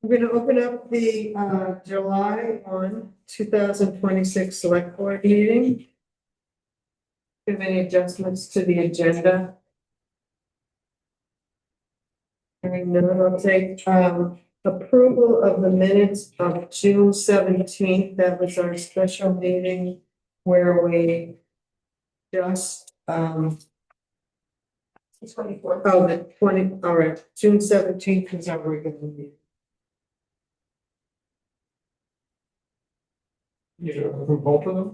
We're gonna open up the July 2026 select board meeting. Do you have any adjustments to the agenda? Hearing none, I'll take approval of the minutes of June 17th. That was our special meeting where we just 24th. Oh, the 20, all right, June 17th is our regular meeting. You to approve both of them?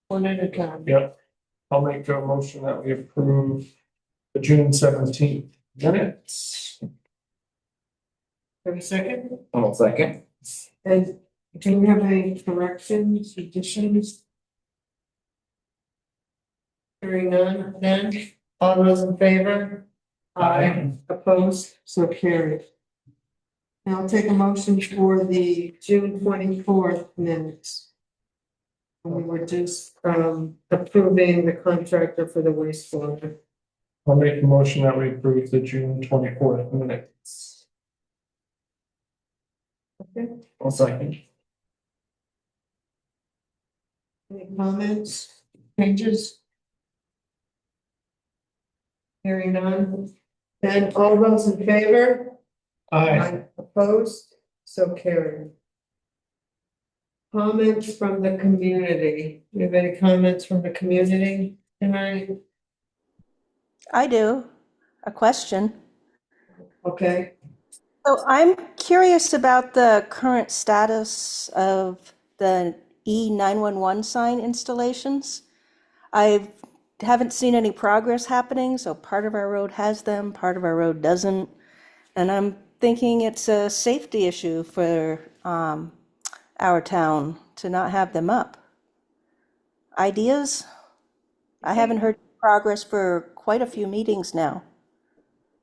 One at a time. Yep. I'll make a motion that we approve the June 17th minutes. Have a second? I'll second. And do we have any corrections, additions? Hearing none, then, all those in favor? Aye. Opposed, so carried. Now I'll take a motion for the June 24th minutes. We were just approving the contractor for the wastewater. I'll make a motion that we approve the June 24th minutes. Okay, I'll second. any comments, changes? Hearing none, then all those in favor? Aye. Opposed, so carried. Comments from the community. Do you have any comments from the community tonight? I do. A question. Okay, So I'm curious about the current status of the E911 sign installations. I haven't seen any progress happening, so part of our road has them, part of our road doesn't. And I'm thinking it's a safety issue for our town to not have them up. Ideas? I haven't heard progress for quite a few meetings now.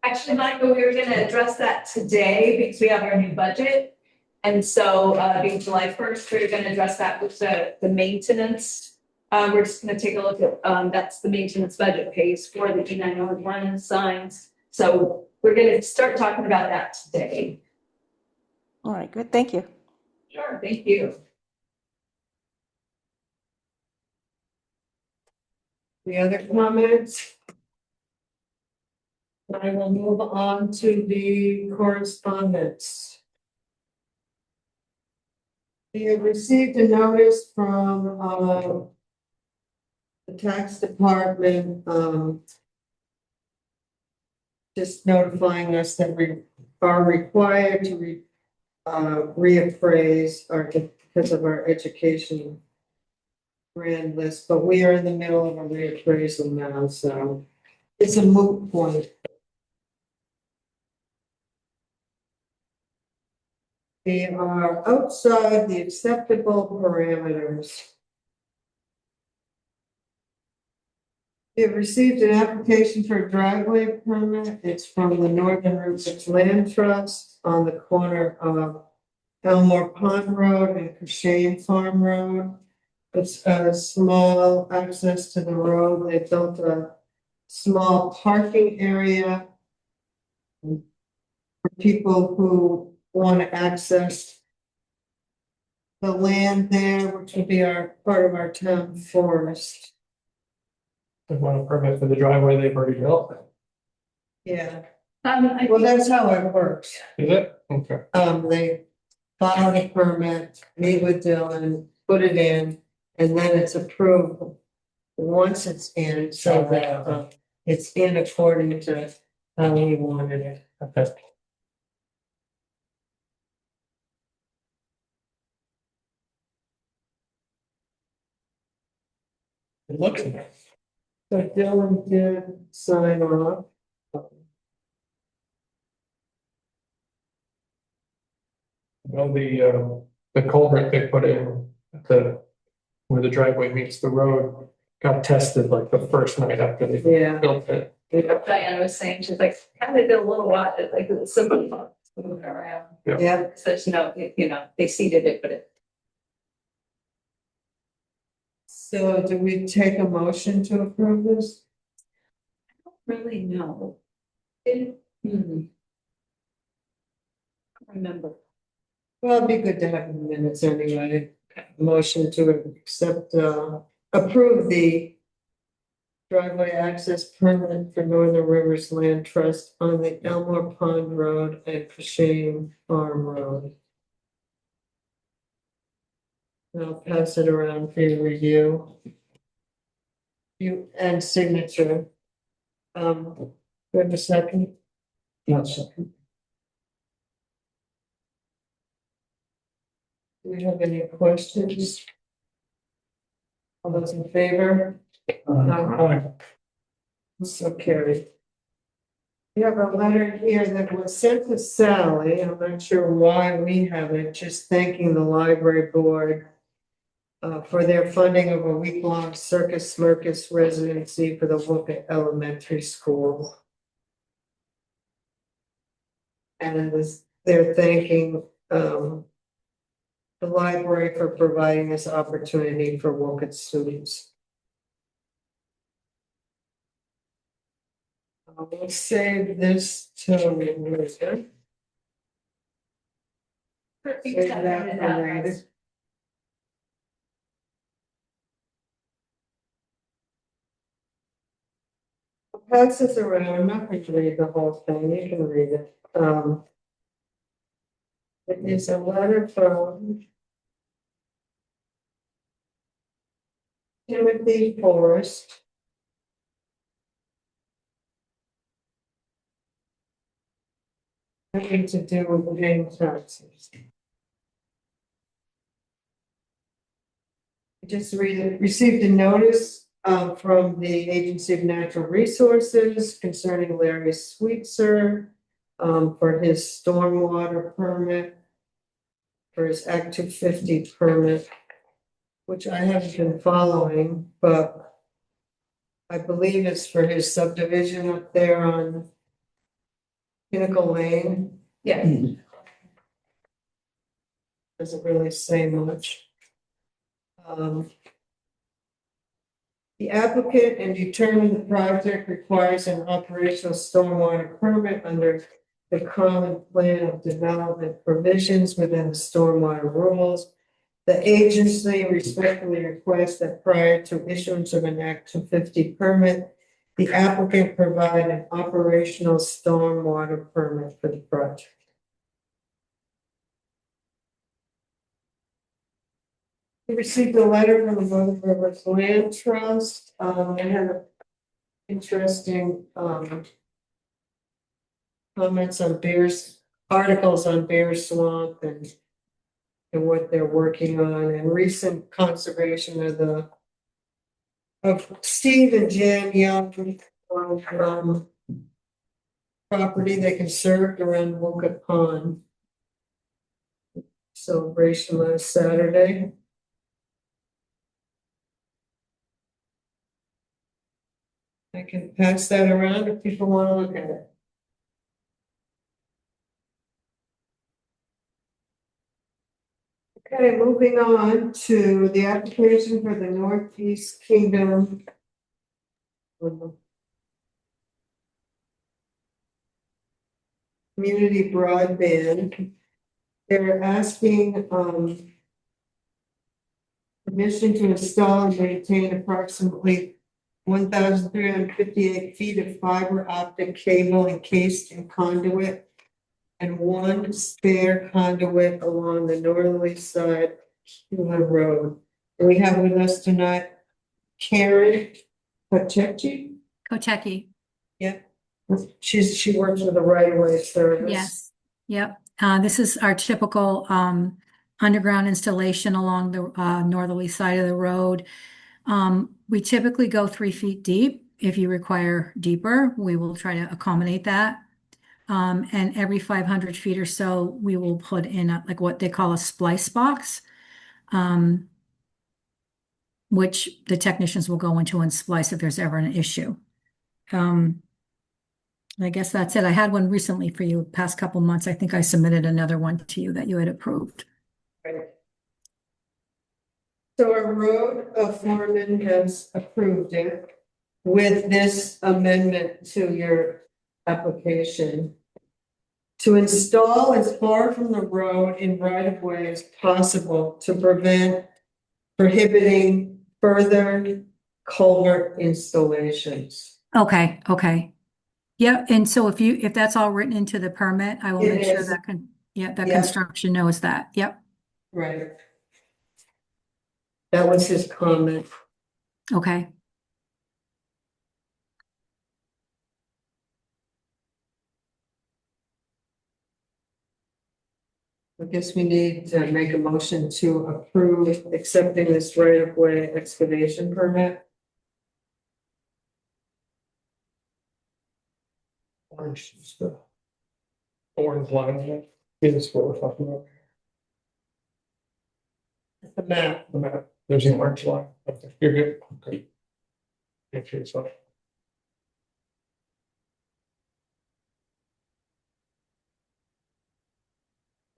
Actually, Michael, we were gonna address that today because we have our new budget. And so, being July 1st, we're gonna address that with the maintenance. We're just gonna take a look at, that's the maintenance budget pays for the E911 signs. So we're gonna start talking about that today. All right, good, thank you. Sure, thank you. the other comments? I will move on to the correspondence. We have received a notice from the tax department, just notifying us that we are required to reappraise because of our education grand list, but we are in the middle of a reappraisal now, so it's a moot point. We are outside the acceptable parameters. We have received an application for a driveway permit. It's from the Northern Route 6 Land Trust on the corner of Elmore Pond Road and Cushane Farm Road. It's a small access to the road. They built a small parking area for people who want to access the land there, which would be part of our town forest. They want a permit for the driveway they've already built. Yeah, I well, that's how it works. Is it? Okay. They file the permit, meet with Dylan, put it in, and then it's approved once it's in, so that it's in according to how we wanted it. Okay. Good looking. So Dylan did sign off. Well, the culvert they put in at where the driveway meets the road got tested like the first night after they Yeah. built it. Diana was saying, she's like, kind of did a little while, like it's simple, moving around. Yeah, So there's no, they seeded it, but it. so do we take a motion to approve this? Really, no. I don't remember. Well, it'd be good to have the minutes anyway. Motion to accept, approve the driveway access permit for Northern Rivers Land Trust on the Elmore Pond Road and Cushing Farm Road. And I'll pass it around for your review. You, and signature. We have a second? Not second. Do we have any questions? All those in favor? So carried. We have a letter here that was sent to Sally. I'm not sure why we have it, just thanking the library board for their funding of a week-long Circus Smirkus residency for the Wolcott Elementary School. And they're thanking the library for providing this opportunity for Wolcott students. We'll save this till later. Save that for later. I'll pass this around. I'm not going to read the whole thing. You can read it. It is a letter from Timothy Forrest. Nothing to do with paying taxes. I just received a notice from the Agency of Natural Resources concerning Larry Sweetser for his stormwater permit, for his Act 250 permit, which I haven't been following, but I believe it's for his subdivision up there on Pinnacle Lane. Yeah. Doesn't really say much. The applicant and determine the project requires an operational stormwater permit under the common plan of development provisions within the stormwater rules. The agency respectfully requests that prior to issuance of an Act 250 permit, the applicant provide an operational stormwater permit for the project. We received a letter from the Northern Rivers Land Trust. They had interesting comments on articles on Bear Swamp and what they're working on, and recent conservation of Steve and Jan Young property they conserved around Wolcott Pond. Celebration last Saturday. I can pass that around if people want to look at it. Okay, moving on to the application for the Northeast Kingdom community broadband. They're asking permission to install and maintain approximately 1,358 feet of fiber optic cable encased in conduit and one spare conduit along the northerly side of Keeler Road. And we have with us tonight Karen Pachechi. Koteki, Yeah, she works with the right of way service. yes, yep. This is our typical underground installation along the northerly side of the road. We typically go 3 feet deep. If you require deeper, we will try to accommodate that. And every 500 feet or so, we will put in like what they call a splice box, which the technicians will go into and splice if there's ever an issue. I guess that's it. I had one recently for you, past couple months. I think I submitted another one to you that you had approved. Right. So our road foreman has approved it with this amendment to your application. to install as far from the road in right of way as possible to prevent prohibiting further culvert installations. Okay, okay. Yeah, and so if that's all written into the permit, I will It make sure is. that that Yeah. construction knows that. Yep, Right. That was his comment. okay. I guess we need to make a motion to approve accepting this right of way excavation permit. Orange is the orange line is what we're talking about. The map. The map, there's an orange line. Okay, you're good. Okay. Okay, so.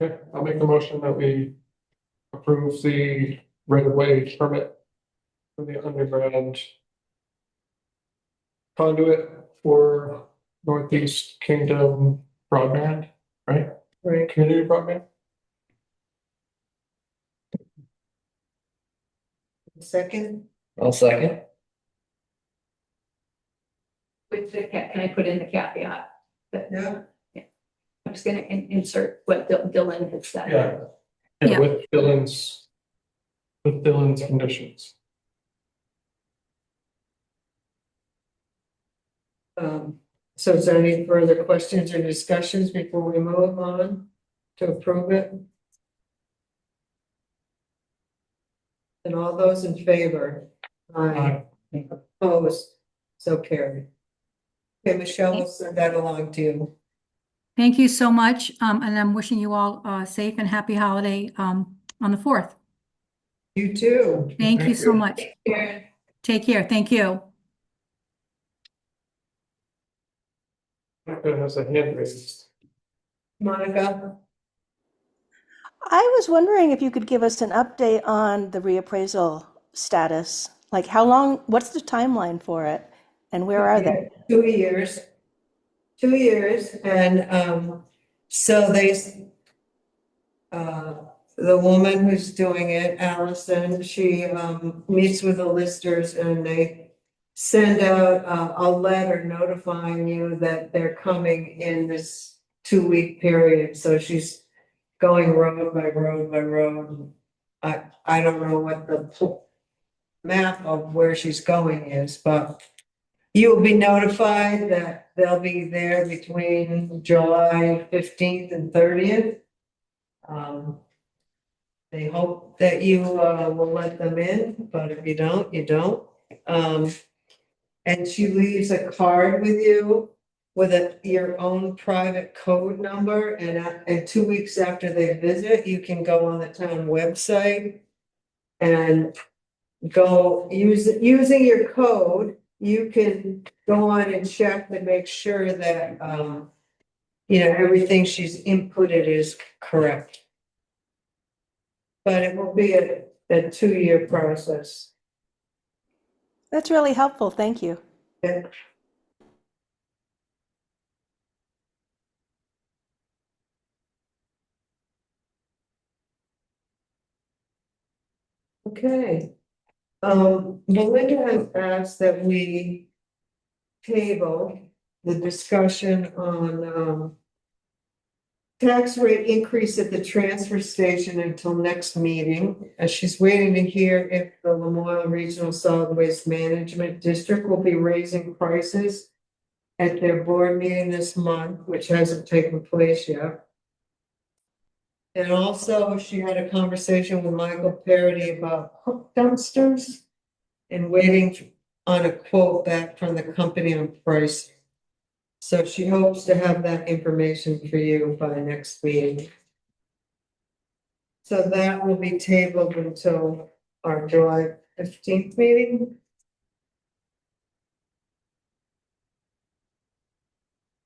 Okay, I'll make a motion that we approve the right of way permit for the underground conduit for Northeast Kingdom broadband, right? Right. Community broadband? Second, I'll second. With the, can I put in the caveat? yeah, I'm just gonna insert what Dylan had said. Yeah. Yeah. With Dylan's conditions. so is there any further questions or discussions before we move on to approve it? And all those in favor? Aye. Opposed? So carried. Okay, Michelle, we'll send that along to you. Thank you so much, and I'm wishing you all a safe and happy holiday, on the 4th. You too. Thank you so much. Karen. Take care. Thank you. Monica has a hand raised. Monica? I was wondering if you could give us an update on the reappraisal status. Like how long, what's the timeline for it? And where are they? 2 years. 2 years, and so the woman who's doing it, Allison, she meets with the listers and they send out a letter notifying you that they're coming in this 2-week period, so she's going road by road by road. I don't know what the map of where she's going is, but you will be notified that they'll be there between July 15th and 30th. They hope that you will let them in, but if you don't, you don't. And she leaves a card with you with your own private code number, and 2 weeks after they visit, you can go on the town website and go using your code, you can go on and check to make sure that, everything she's inputted is correct. But it will be a 2-year process. That's really helpful. Thank you. Okay. Okay. Melinda has asked that we table the discussion on, tax rate increase at the transfer station until next meeting, as she's waiting to hear if the Lamoille Regional Solid Waste Management District will be raising prices at their board meeting this month, which hasn't taken place yet. And also, she had a conversation with Michael Parity about hook dumpsters and waiting on a quote back from the company on price. So she hopes to have that information for you by next meeting. So that will be tabled until our July 15th meeting.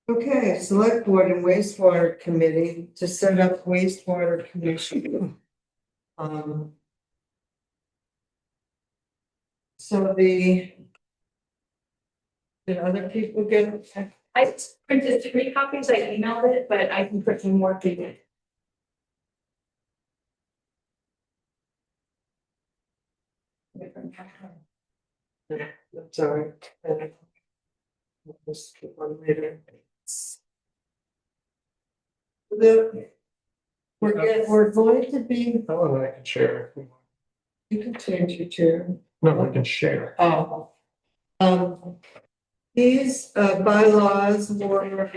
Okay, select board and wastewater committee to set up wastewater commission. So did other people get I printed 3 copies, I emailed it, but I can print one more for you. That's all right. We'll just keep on later. We're going to be, Oh, I can share. you can change your chair. No, I can share. Oh. These bylaws were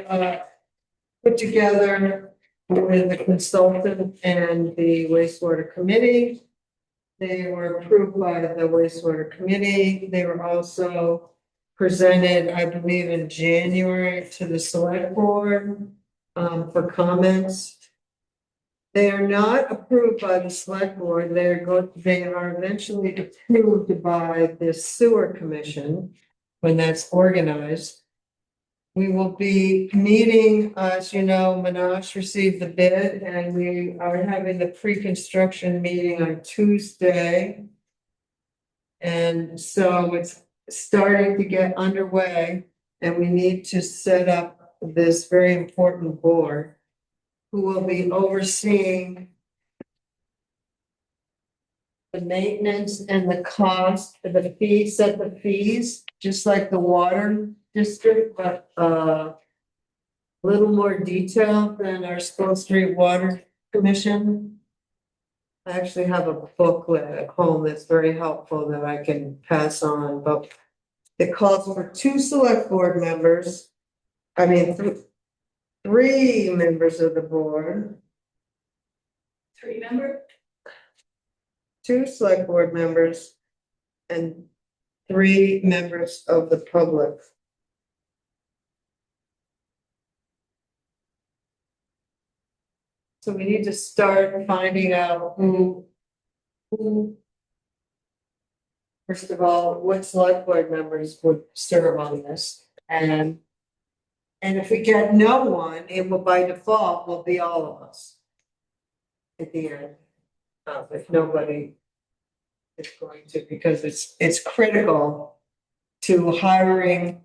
put together with the consultant and the wastewater committee. They were approved by the wastewater committee. They were also presented, I believe, in January to the select board for comments. They are not approved by the select board. They are eventually approved by the sewer commission when that's organized. We will be meeting, as you know, Minash received the bid and we are having the pre-construction meeting on Tuesday. And so it's starting to get underway and we need to set up this very important board who will be overseeing the maintenance and the cost, the fees, set the fees, just like the water district, but a little more detailed than our School Street Water Commission. I actually have a booklet at home that's very helpful that I can pass on, but it calls for 2 select board members. I mean, 3 members of the board, 3 member? 2 select board members, and 3 members of the public. So we need to start finding out who. First of all, what select board members would serve on this, and if we get no one, it will by default will be all of us. At the end, if nobody is going to, because it's critical to hiring,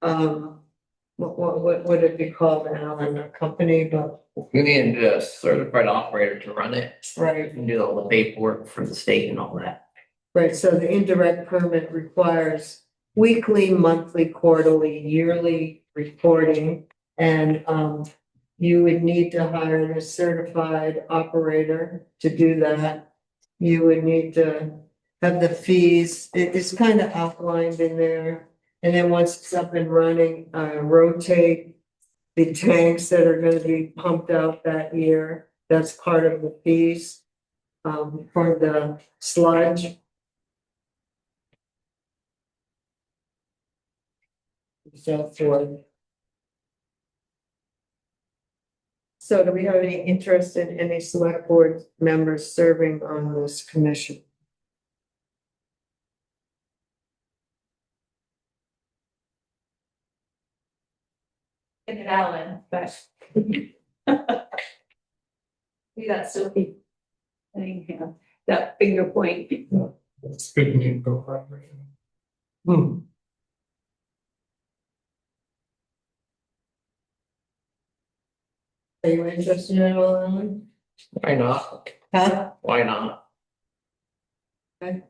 what would it be called, Alan, a company, but, You need a certified operator to run it. right. And do all the paperwork for the state and all that. Right, so the indirect permit requires weekly, monthly, quarterly, yearly reporting. And you would need to hire a certified operator to do that. You would need to have the fees, it's kind of outlined in there. And then once it's up and running, rotate the tanks that are gonna be pumped out that year. That's part of the fees for the sludge. So forth. So do we have any interest in any select board members serving on this commission? And an Alan, but. Maybe that's Sophie. Anyhow, that finger point. It's good news. Go for it. Are you interested in all, Ellen? Why not? Huh? Why not? It'd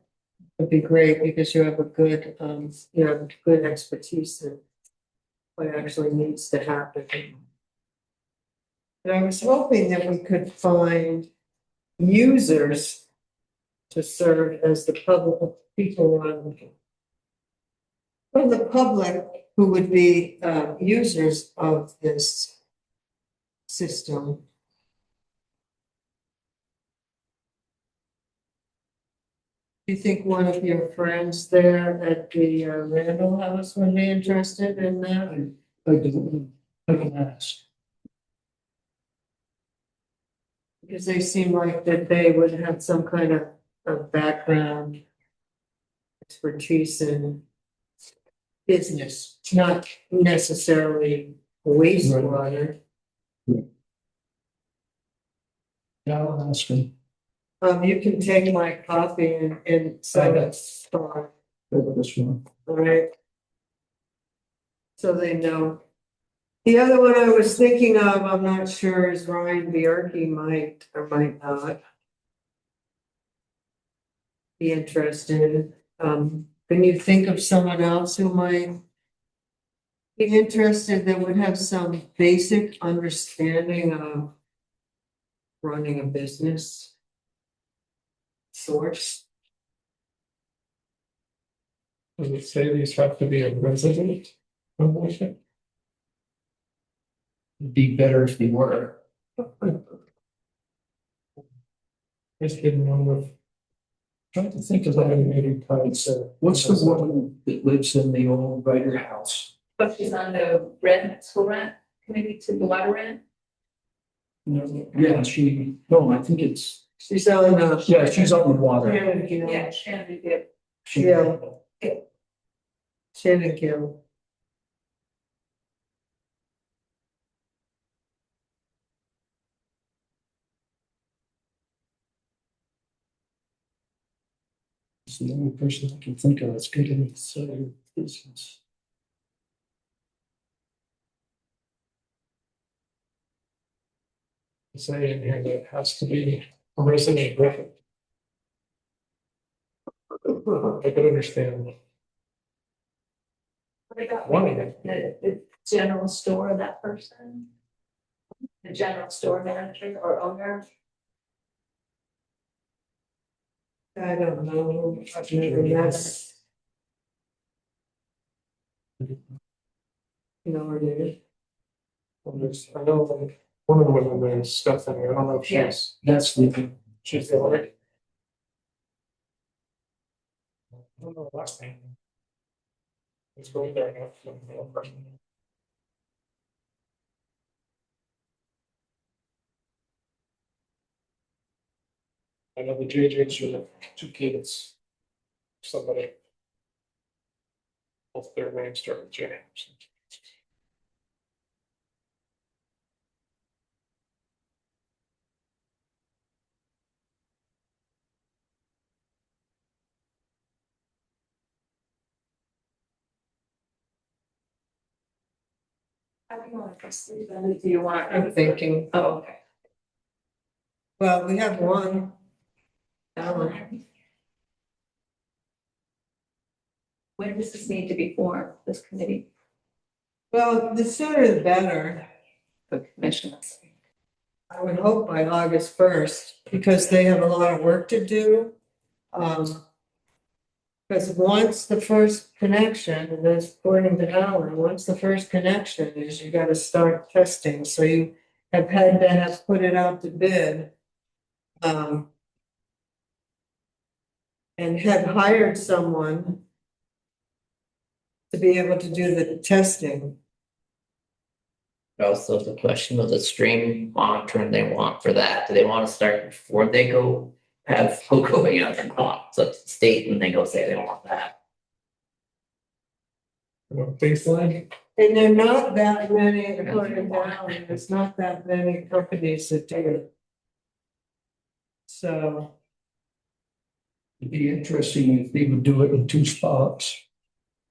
be great because you have a good, good expertise in what actually needs to happen. And I was hoping that we could find users to serve as the public, people from the public who would be users of this system. Do you think one of your friends there at the Randall House would be interested in that? I can ask. Because they seem like that they would have some kind of background expertise in business, not necessarily wastewater. Yeah, I'll ask him. You can take my copy and send it to Over this one. all right? So they know The other one I was thinking of, I'm not sure, is Ryan Bierke might or might not be interested. Can you think of someone else who might be interested that would have some basic understanding of running a business source? Does it say these have to be a resident of Wolcott? It'd be better if they were. Just didn't know if. Trying to think of that maybe times. What's the woman that lives in the old writer house? But she's on the school rent committee to the water rent. No, yeah, no, I think it's, She's on the. yeah, she's on the water. Shannon Gill. Yeah, Shannon did. Yeah. Shannon Gill. It's the only person I can think of that's good in this business. Say in here that it has to be a resident with it. I could understand. What about One. the general store, that person? The general store manager or owner? I don't know. I've never met. No idea. I know like one of the women there's stuff in here. I don't know if she's, That's the, she's the owner. I don't know the last name. Let's go there now. I know the JJ's are the two kids. Somebody. Both their names start with J. How do you want to proceed? Do you want? I'm thinking, Oh, okay. well, we have one. Alan. When does this need to be formed, this committee, Well, the sooner the better. the commissioners? I would hope by August 1st, because they have a lot of work to do. Because once the first connection, and that's according to Alan, once the first connection is, you gotta start testing, so you have had to have put it out to bid. And have hired someone to be able to do the testing. Also, the question of the stream monitoring they want for that, do they want to start before they go have going out or not? So it's the state and they go say they want that. Baseline. And there are not that many, according to Alan, there's not that many companies that do it. So, it'd be interesting if they would do it in two spots.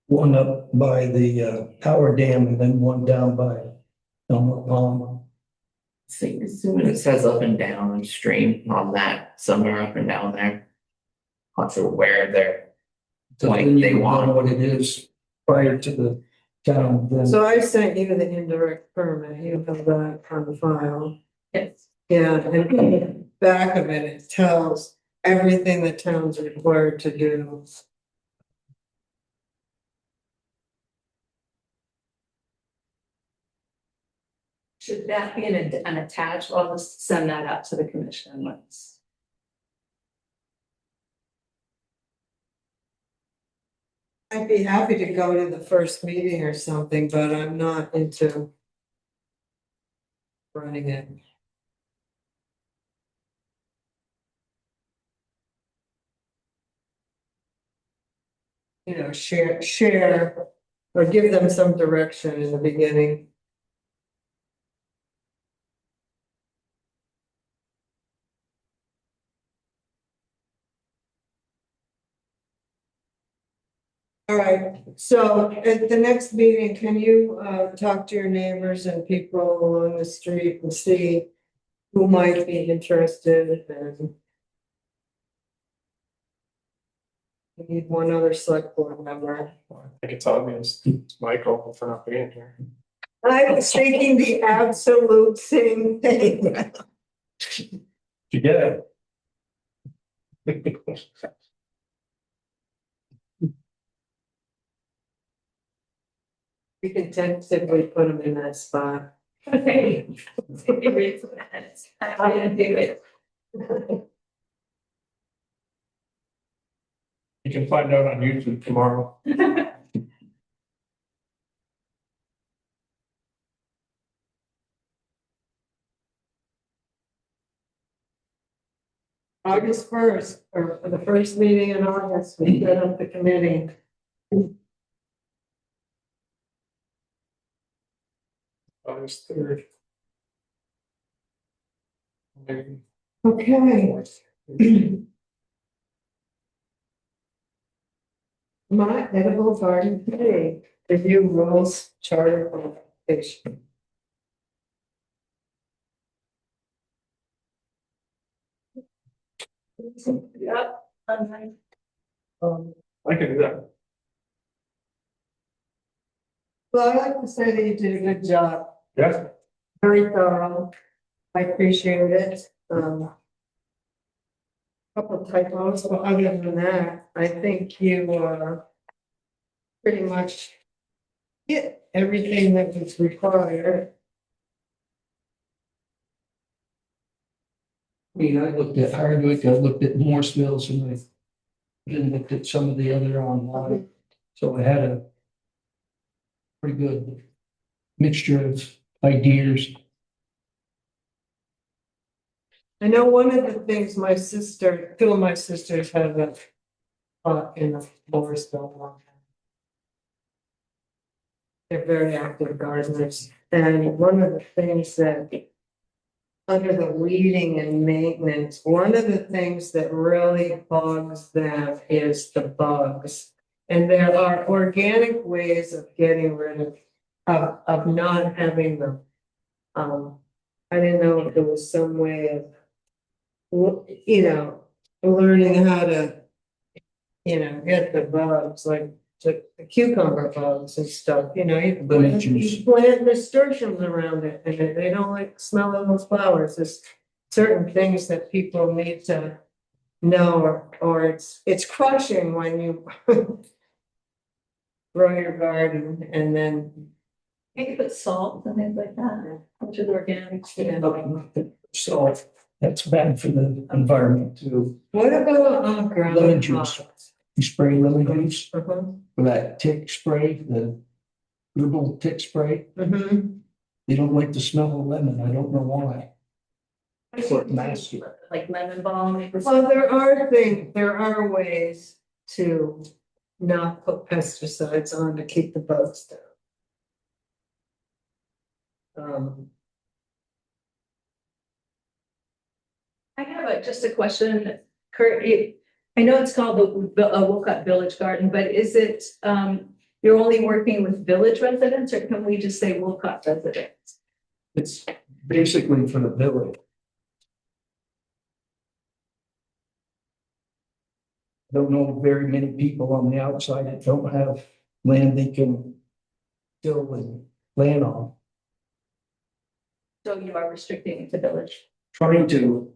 One up by the power dam and then one down by Elmer Pond. See, assuming it says up and down and stream on that, somewhere up and down there. Not sure where they're, So Like then you they would know want. what it is prior to the town. Then so I sent you the indirect permit, you have that on the file. Yes. Yeah, and in the back of it, it tells everything the town's required to do. Should that be an attached, I'll just send that out to the commission once. I'd be happy to go to the first meeting or something, but I'm not into running it. You know, share, or give them some direction in the beginning. All right, so at the next meeting, can you talk to your neighbors and people along the street and see who might be interested and we need one other select board member. I think it's obvious, it's Michael for not being here. I was thinking the absolute same thing. You get it? We can tentatively put him in that spot. Okay. I'm gonna do it. You can find out on YouTube tomorrow. August 1st, or for the first meeting in August, we set up the committee. August 3rd. Maybe. Okay. My edible garden committee, review rules, charter qualification. Yep. I can do that. Well, I'd like to say that you did a good job, Yeah. very thorough. I appreciate it. Couple typos, but other than that, I think you pretty much hit everything that was required. I mean, I looked at Hardwick, I looked at Morrisville's and I then looked at some of the other online. So I had a pretty good mixture of ideas. I know one of the things two of my sisters have a in the Morrisville one. They're very active gardeners, and one of the things that under the weeding and maintenance, one of the things that really bugs them is the bugs. And there are organic ways of getting rid of not having them. I didn't know if there was some way of, learning how to, get the bugs, like the cucumber bugs and stuff, you plant nasturtiums around it and they don't like smell of those flowers. There's certain things that people need to know or it's crushing when you grow your garden and then. Maybe put salt and things like that, which is organic. So that's bad for the environment too. What about ground Lemon juice. pots? You spray lemon juice Uh-huh. for that tick spray, the herbal tick spray. Mhm. They don't like the smell of lemon. I don't know why. For nasty. Like lemon balm. Well, there are ways to not put pesticides on to keep the bugs down. I have just a question, Kurt, I know it's called the Wolcott Village Garden, but is it, you're only working with village residents or can we just say Wolcott residents? It's basically for the village. I don't know very many people on the outside that don't have land they can still and land on. So you are restricting it to village. Trying to.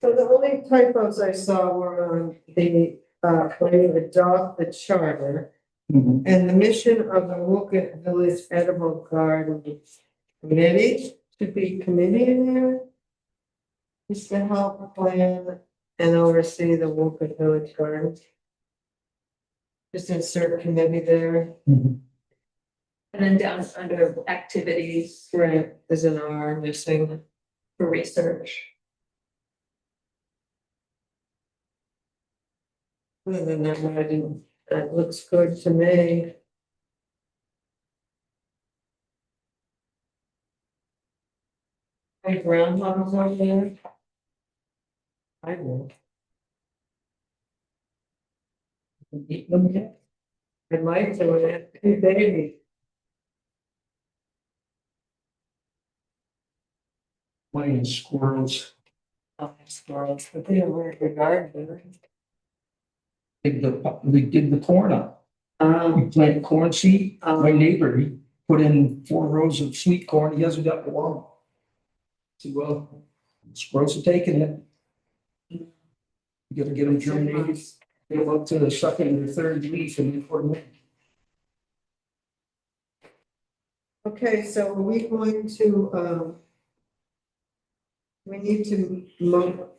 So the only typos I saw were on the way to adopt the charter and the mission of the Wolcott Village Edible Garden Committee, should be committee in there. Is to help plan and oversee the Wolcott Village Garden. Just insert committee there, And then down under activities right, there's an R missing. for research. Other than that, I didn't, that looks good to me. Like groundhogs over there? I will. Eat them yet? I'd like to, hey, baby. Playing squirrels. Oh, squirrels, but they don't work in the garden, do We dig the corn up. they? We plant corn seed. My Um, neighbor, he put in 4 rows of sweet corn. He hasn't got one. See, well, squirrels are taking it. You gotta get them germinated. They go up to the second or third leaf and then put them in. Okay, so are we going to, we need to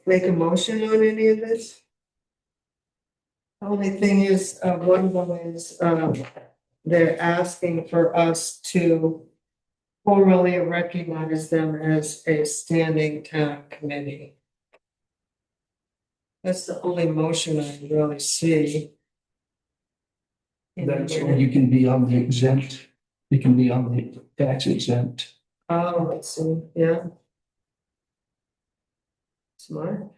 make a motion on any of this? The only thing is, one of them is, they're asking for us to formally recognize them as a standing town committee. That's the only motion I really see. That's when you can be on the exempt. You can be on the tax exempt. Oh, let's see, yeah. Smart.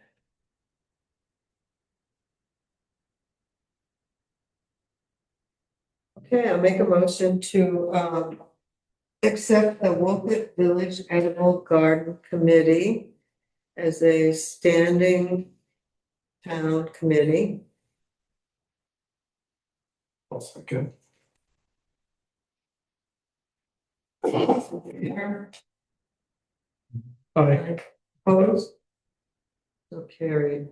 Okay, I'll make a motion to, accept the Wolcott Village Edible Garden Committee as a standing town committee. I'll second. Aye. Opposed? So carried.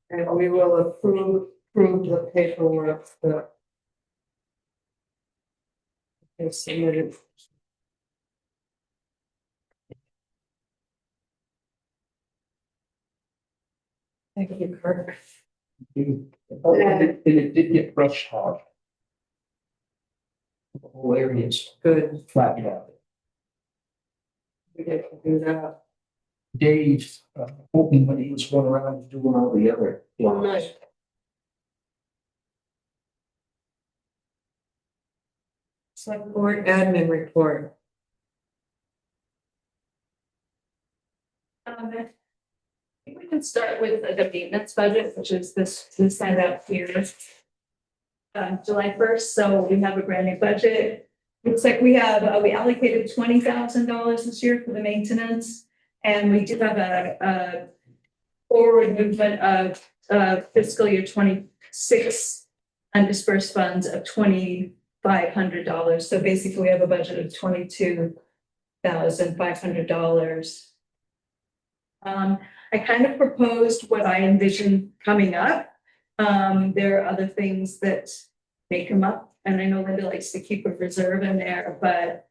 And we will approve the paperwork that is submitted. Thank you, Kirk. And it did get brushed hard. The whole area is Good, flattened out. we get to do that. Dave, hoping when he was going around doing all the other. Oh, nice. Select board admin report. I think we can start with the maintenance budget, which is this side out here. July first, so we have a brand new budget. Looks like we allocated $20,000 this year for the maintenance. And we do have a forward movement of fiscal year 26 undispersed funds of $2,500. So basically we have a budget of $22,500. I kind of proposed what I envision coming up. There are other things that may come up, and I know Linda likes to keep a reserve in there, but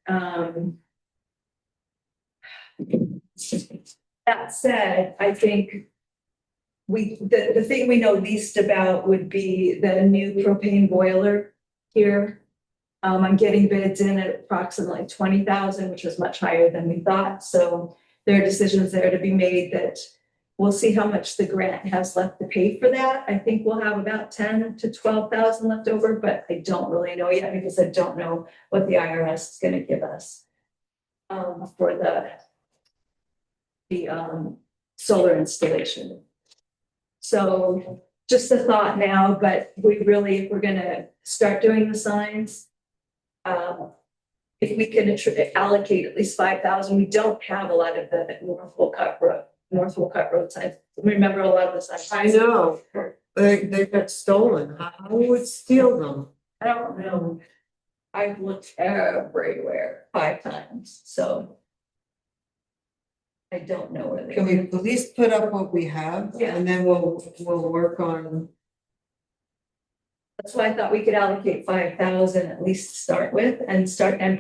that said, I think the thing we know least about would be the new propane boiler here. I'm getting bids in at approximately 20,000, which was much higher than we thought. So there are decisions there to be made that we'll see how much the grant has left to pay for that. I think we'll have about 10 to 12,000 left over, but I don't really know yet because I don't know what the IRS is going to give us for the solar installation. So just a thought now, but we really, if we're going to start doing the signs, if we can allocate at least 5,000, we don't have a lot of the North Wolcott Road signs. Remember a lot of the signs. I know, they got stolen. Who would steal them? I don't know. I've looked everywhere 5 times, so I don't know where they Can we are. at least put up what we have? Yeah. And then we'll work on, That's why I thought we could allocate 5,000 at least to start with and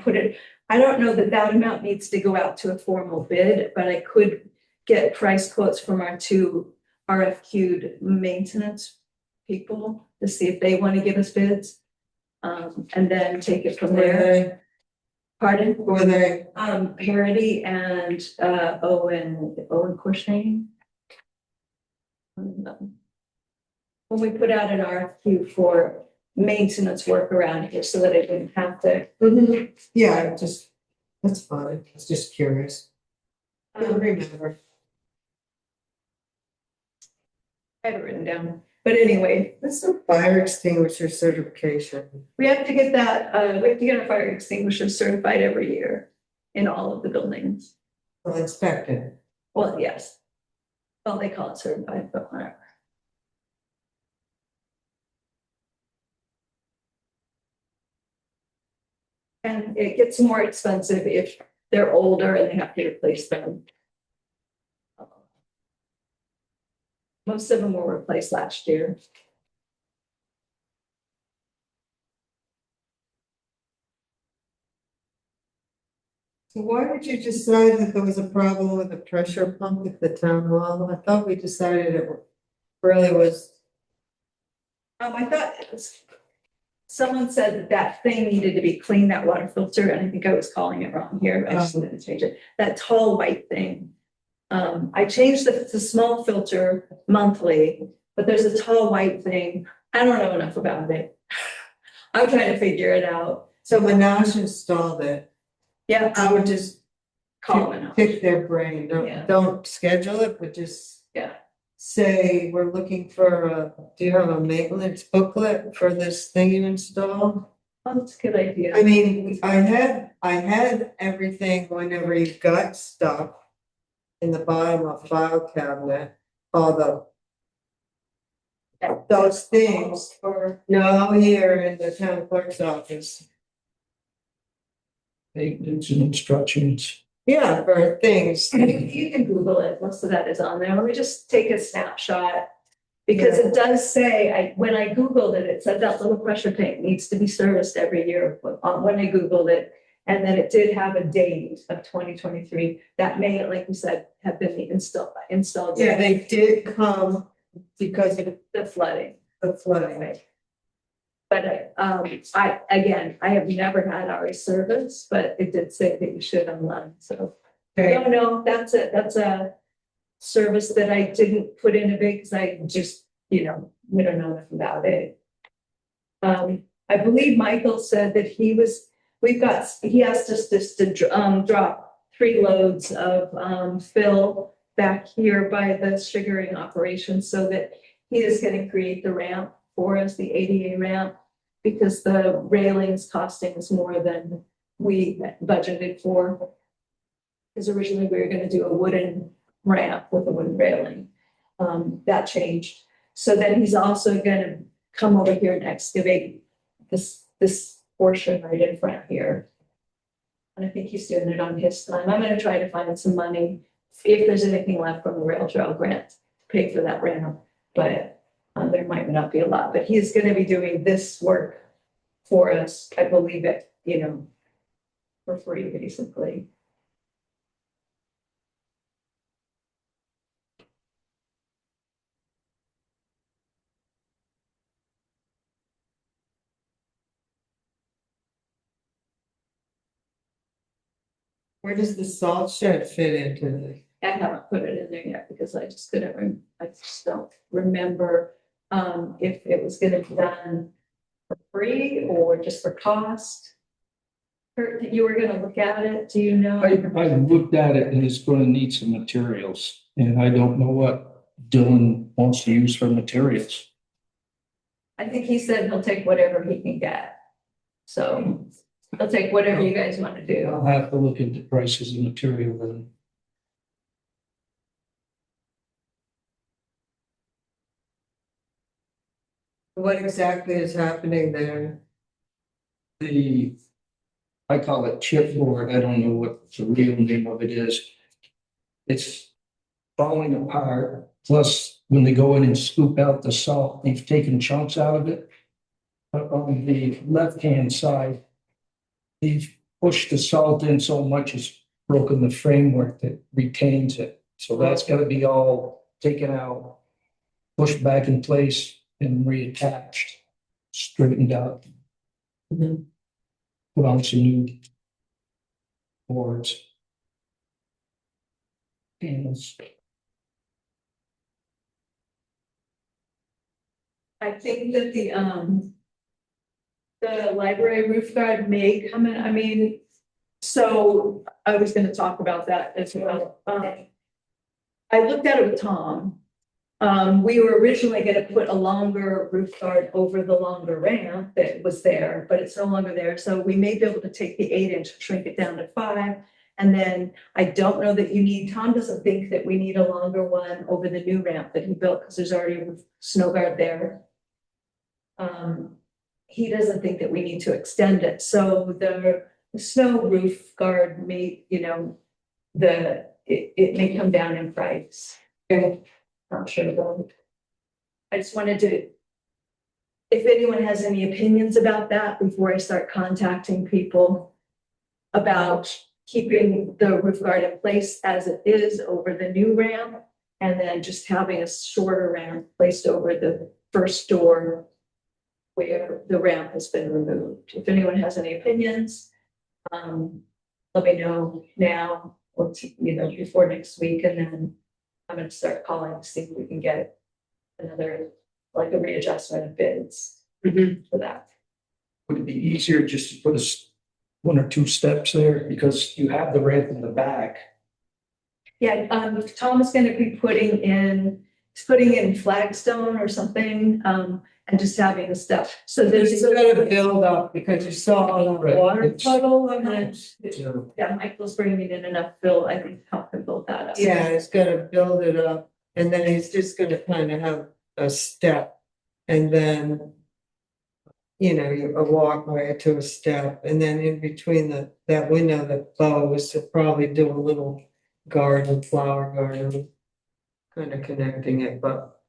put it. I don't know that amount needs to go out to a formal bid, but I could get price quotes from our 2 RFQ'd maintenance people to see if they want to give us bids. And then take it from there. Pardon? were they, Parity and Owen Corshane. When we put out an RFQ for maintenance work around here so that I didn't have to. yeah, just That's fine. I was just curious. I don't remember. I have it written down, but anyway, What's the fire extinguisher certification? we have to get that, we have to get our fire extinguisher certified every year in all of the buildings. Well, inspected. Well, yes. Well, they call it certified, but whatever. And it gets more expensive if they're older and they have to replace them. Most of them were replaced last year. So why did you decide that there was a problem with the pressure pump at the town hall? I thought we decided it really was. I thought it was, someone said that that thing needed to be cleaned, that water filter, and I think I was calling it wrong here. I just wanted to change it. That tall white thing. I changed the small filter monthly, but there's a tall white thing. I don't know enough about it. I'm trying to figure it out. So Menage installed it. Yeah, I would just call them out. pick their brain. Yeah. Don't schedule it, but just. Yeah. Say, we're looking for do you have a maintenance booklet for this thing you installed? Oh, that's a good idea. I mean, I had everything whenever you got stuff in the bottom of file cabinet, all those things. No, here in the town clerk's office. Maintenance and instructions. Yeah, for things. You can Google it. Most of that is on there. Let me just take a snapshot. Because it does say, when I Googled it, it said that little pressure tank needs to be serviced every year when I Googled it. And then it did have a date of 2023 that may, like you said, have been installed. Yeah, they did come because of The flooding. the flooding. But I have never had RA service, but it did say that you should online, so. Okay. No, that's a service that I didn't put in a big, because I just, we don't know enough about it. I believe Michael said that he asked us just to drop 3 loads of fill back here by the sugaring operation, so that he is going to create the ramp for us, the ADA ramp, because the railings costing us more than we budgeted for. Because originally we were going to do a wooden ramp with a wooden railing. That changed. So then he's also going to come over here and excavate this portion right in front here. And I think he's doing it on his time. I'm going to try to find some money, if there's anything left from the rail trail grant, to pay for that ramp. But there might not be a lot, but he's going to be doing this work for us. I believe it, for free, basically. Where does the salt shed fit into the? I haven't put it in there yet because I just I just don't remember if it was gonna be done for free or just for cost. Kurt, you were gonna look at it, do you know? I looked at it and it's gonna need some materials, and I don't know what Dylan wants to use for materials. I think he said he'll take whatever he can get. So he'll take whatever you guys want to do. I'll have to look at the prices of material then. What exactly is happening there? I call it chipboard. I don't know what the real name of it is. It's falling apart. Plus, when they go in and scoop out the salt, they've taken chunks out of it. But on the left-hand side, they've pushed the salt in so much it's broken the framework that retains it. So that's got to be all taken out, pushed back in place and reattached, straightened out. Put on some new boards. Panels. I think that the library roof guard may come in, I mean, So I was gonna talk about that as well. I looked at it with Tom. We were originally gonna put a longer roof guard over the longer ramp that was there, but it's no longer there. So we may be able to take the 8-inch, shrink it down to 5. And then I don't know that you need, Tom doesn't think that we need a longer one over the new ramp that he built, because there's already a snow guard there. He doesn't think that we need to extend it. So the snow roof guard may, it may come down in price. Not sure about it. I just wanted to, if anyone has any opinions about that before I start contacting people about keeping the roof guard in place as it is over the new ramp, and then just having a shorter ramp placed over the first door where the ramp has been removed. If anyone has any opinions, let me know now or before next week, and then I'm gonna start calling to see if we can get another, like a readjustment of bids for that. Would it be easier just to put one or two steps there, because you have the ramp in the back? Yeah, Tom is gonna be putting in flagstone or something, and just having the stuff. So there's It's gonna build up because you saw all the Right. water It's- puddle and then, Yeah, Michael's bringing in enough fill, I think, to help him build that up. yeah, it's gonna build it up. And then he's just gonna kind of have a step and then, a walkway to a step, and then in between that window, the bow is to probably do a little garden, flower garden, kind of connecting it, but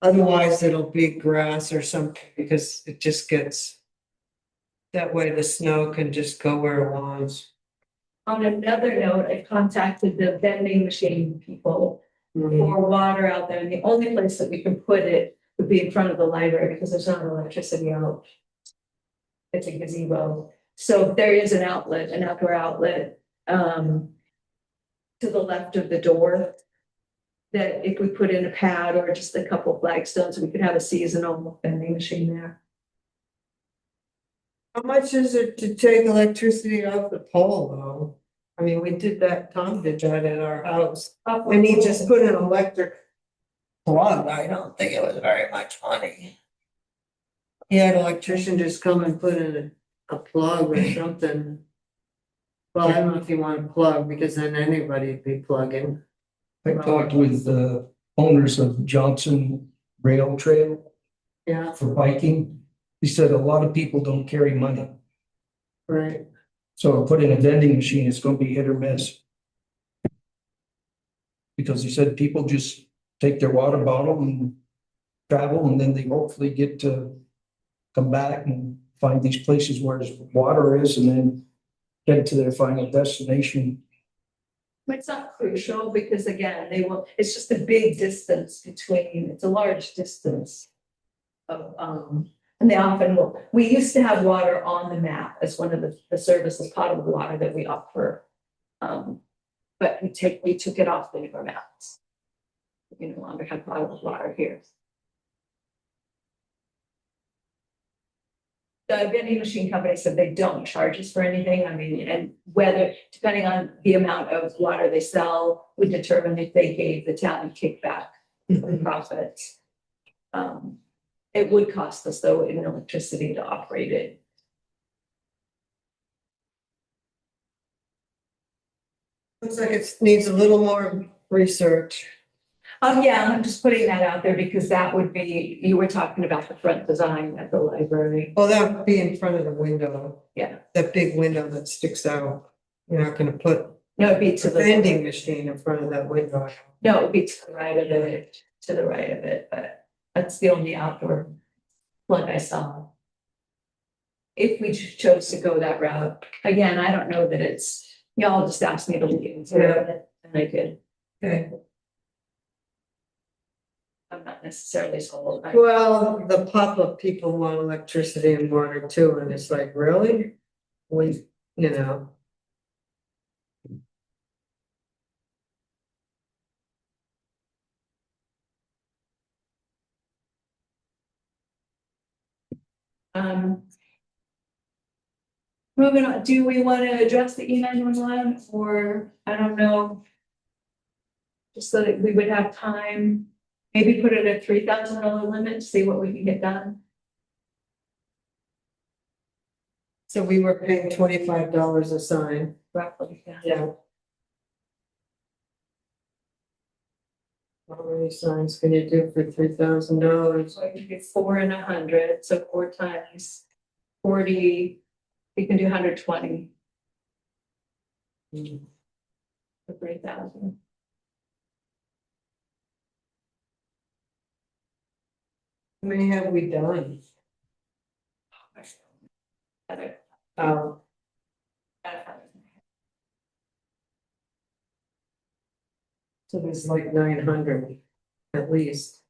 otherwise it'll be grass or something because it just gets, that way the snow can just go where it wants. On another note, I contacted the vending machine people for water out there, and the only place that we can put it would be in front of the library because there's not electricity out. It's a gazebo, so there is an outlet, an outdoor outlet, to the left of the door. That if we put in a pad or just a couple flagstones, we could have a seasonal vending machine there. How much is it to take electricity off the pole though? I mean, we did that, Tom did that at our house, and he just put an electric plug. I don't think it was very much money. He had an electrician just come and put in a plug or something. Well, I don't know if you want a plug, because then anybody'd be plugging. I talked with the owners of Johnson Rail Trail Yeah, for biking. He said a lot of people don't carry money. right. So put in a vending machine, it's gonna be hit or miss. Because he said people just take their water bottle and travel, and then they hopefully get to come back and find these places where water is, and then get to their final destination. It's not crucial because again, it's just a big distance between, it's a large distance. And they often we used to have water on the map as one of the services, potable water that we offer. But we took it off the newer maps. We no longer have potable water here. The vending machine company said they don't charge us for anything. I mean, and whether, depending on the amount of water they sell, would determine if they gave the town a kickback for profits. It would cost us though in electricity to operate it. Looks like it needs a little more research. Yeah, I'm just putting that out there because that would be, you were talking about the front design at the library. Well, that would be in front of the window, Yeah, that big window that sticks out. You're not gonna put no, it'd be a to the, vending machine in front of that window. no, it'd be to the right of it, but that's the only outdoor plug I saw. If we chose to go that route, again, I don't know that it's, y'all just asked me to look into it, and I did. Okay. I'm not necessarily sold. Well, the pop-up people want electricity and water too, and it's like, really? We, you know. moving on, do we want to address the E911 or, I don't know. Just so that we would have time, maybe put it at $3,000 limit, see what we can get done. So we were paying $25 a sign. Roughly, yeah. Yeah. How many signs can you do for $3,000? So I can get 4 and 100, so 4 times 40, you can do 120 for 3,000. How many have we done? Um, so there's like 900 at least.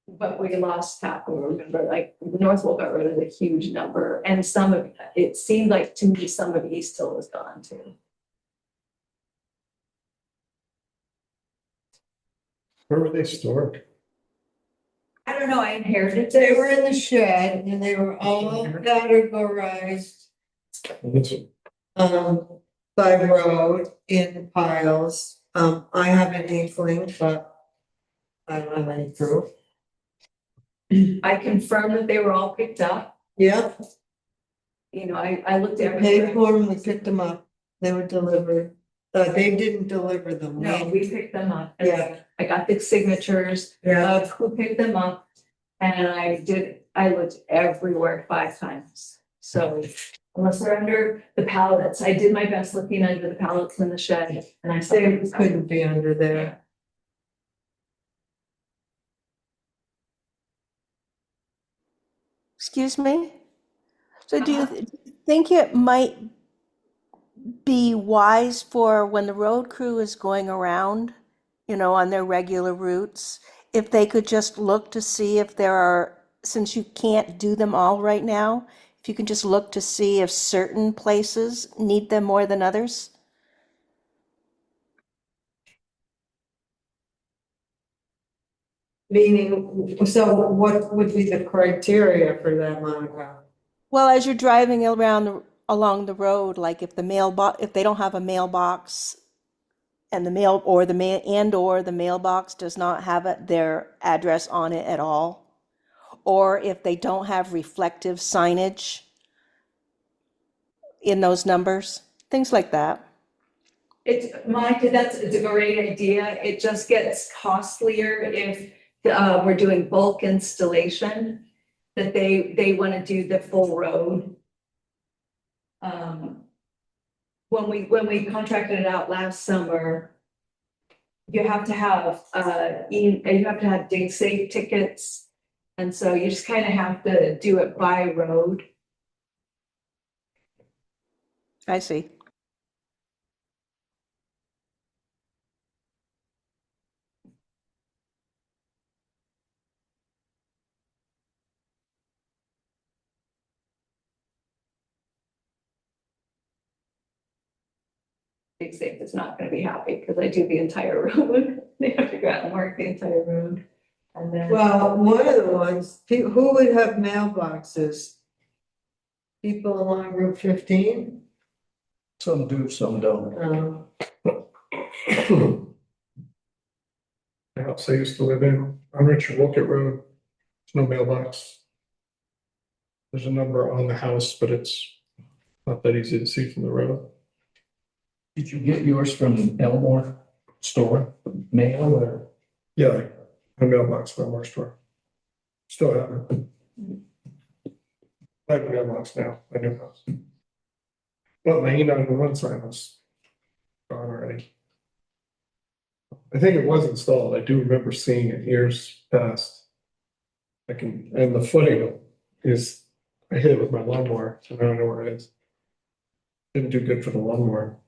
But we lost track, remember, like North Wolcott Road is a huge number, and some of, it seemed like to me, some of East Hill was gone too. Where were they stored? I don't know, I inherited They it. were in the shed and they were all categorized by road in piles. I have an inkling, but I don't have any proof. I confirmed that they were all picked up, Yeah, you know, I looked we at. paid for them, we picked them up, they were delivered. They didn't deliver them. No, we picked them up. Yeah. I got the signatures Yeah, of who picked them up. And I looked everywhere 5 times. So unless they're under the pallets, I did my best looking under the pallets in the shed and I saw. they couldn't be under there. Excuse me? So do you think it might be wise for when the road crew is going around, on their regular routes, if they could just look to see if there are, since you can't do them all right now, if you can just look to see if certain places need them more than others? Meaning, so what would be the criteria for that, Monica? Well, as you're driving along the road, like if if they don't have a mailbox and or the mailbox does not have their address on it at all, or if they don't have reflective signage in those numbers, things like that. Monica, it's a great idea. It just gets costlier if we're doing bulk installation, that they want to do the full road. When we contracted it out last summer, you have to have dig safe tickets. And so you just kind of have to do it by road. I see. Dig safe is not going to be happy because I do the entire road. They have to go out and work the entire road. And then. Well, one of the ones, who would have mailboxes? People along Route 15? Some do, some don't. The house I used to live in on Richard Wolcott Road, there's no mailbox. There's a number on the house, but it's not that easy to see from the road. Did you get yours from the Elmore store, mail or? Yeah, a mailbox from our store. Still have it. I have a mailbox now, my new house. Well, my E911 sign was gone already. I think it was installed. I do remember seeing it years past. And the footing is, I hit it with my lawnmower, so I don't know where it is. Didn't do good for the lawnmower.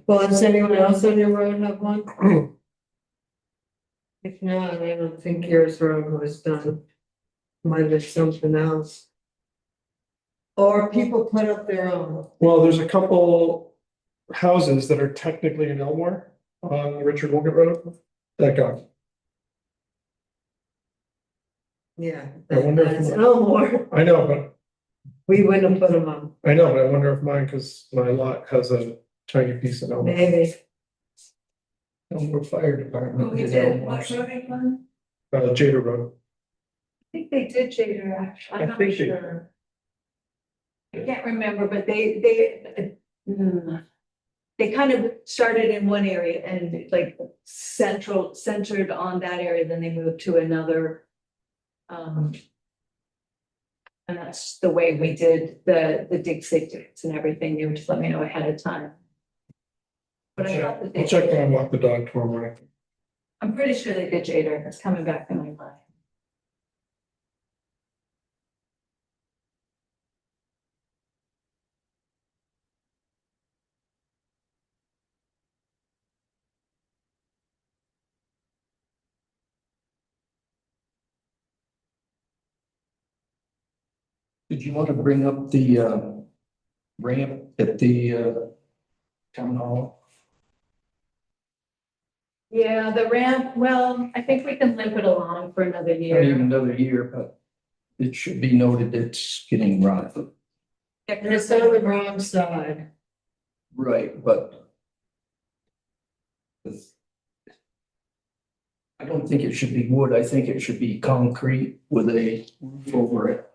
Well, does anyone else on your road have one? If not, I don't think yours road was done. Might have something else. Or people put up their own. Well, there's a couple houses that are technically in Elmore on Richard Wolcott Road that got. Yeah. I wonder if- That's Elmore. I know, but We wouldn't have put them on, I know, but I wonder if mine, because my lot has a tiny piece of Elmore. maybe. Elmore Fire Who Department. we did did, Elmore. what road are you on? Jada Road. I think they did Jader, actually, I I'm not think they- sure. I can't remember, but they kind of started in one area and like centered on that area, then they moved to another. And that's the way we did the dig tickets and everything, they would just let me know ahead of time. But I thought that I'll they, check when I walk the dog tomorrow morning. I'm pretty sure they did Jader, it's coming back in my mind. Did you want to bring up the ramp at the town hall? Yeah, the ramp, well, I think we can limp it along for another Not even year. another year, but it should be noted it's getting rotten. And it's on the wrong side. Right, but I don't think it should be wood. I think it should be concrete with a roof over it.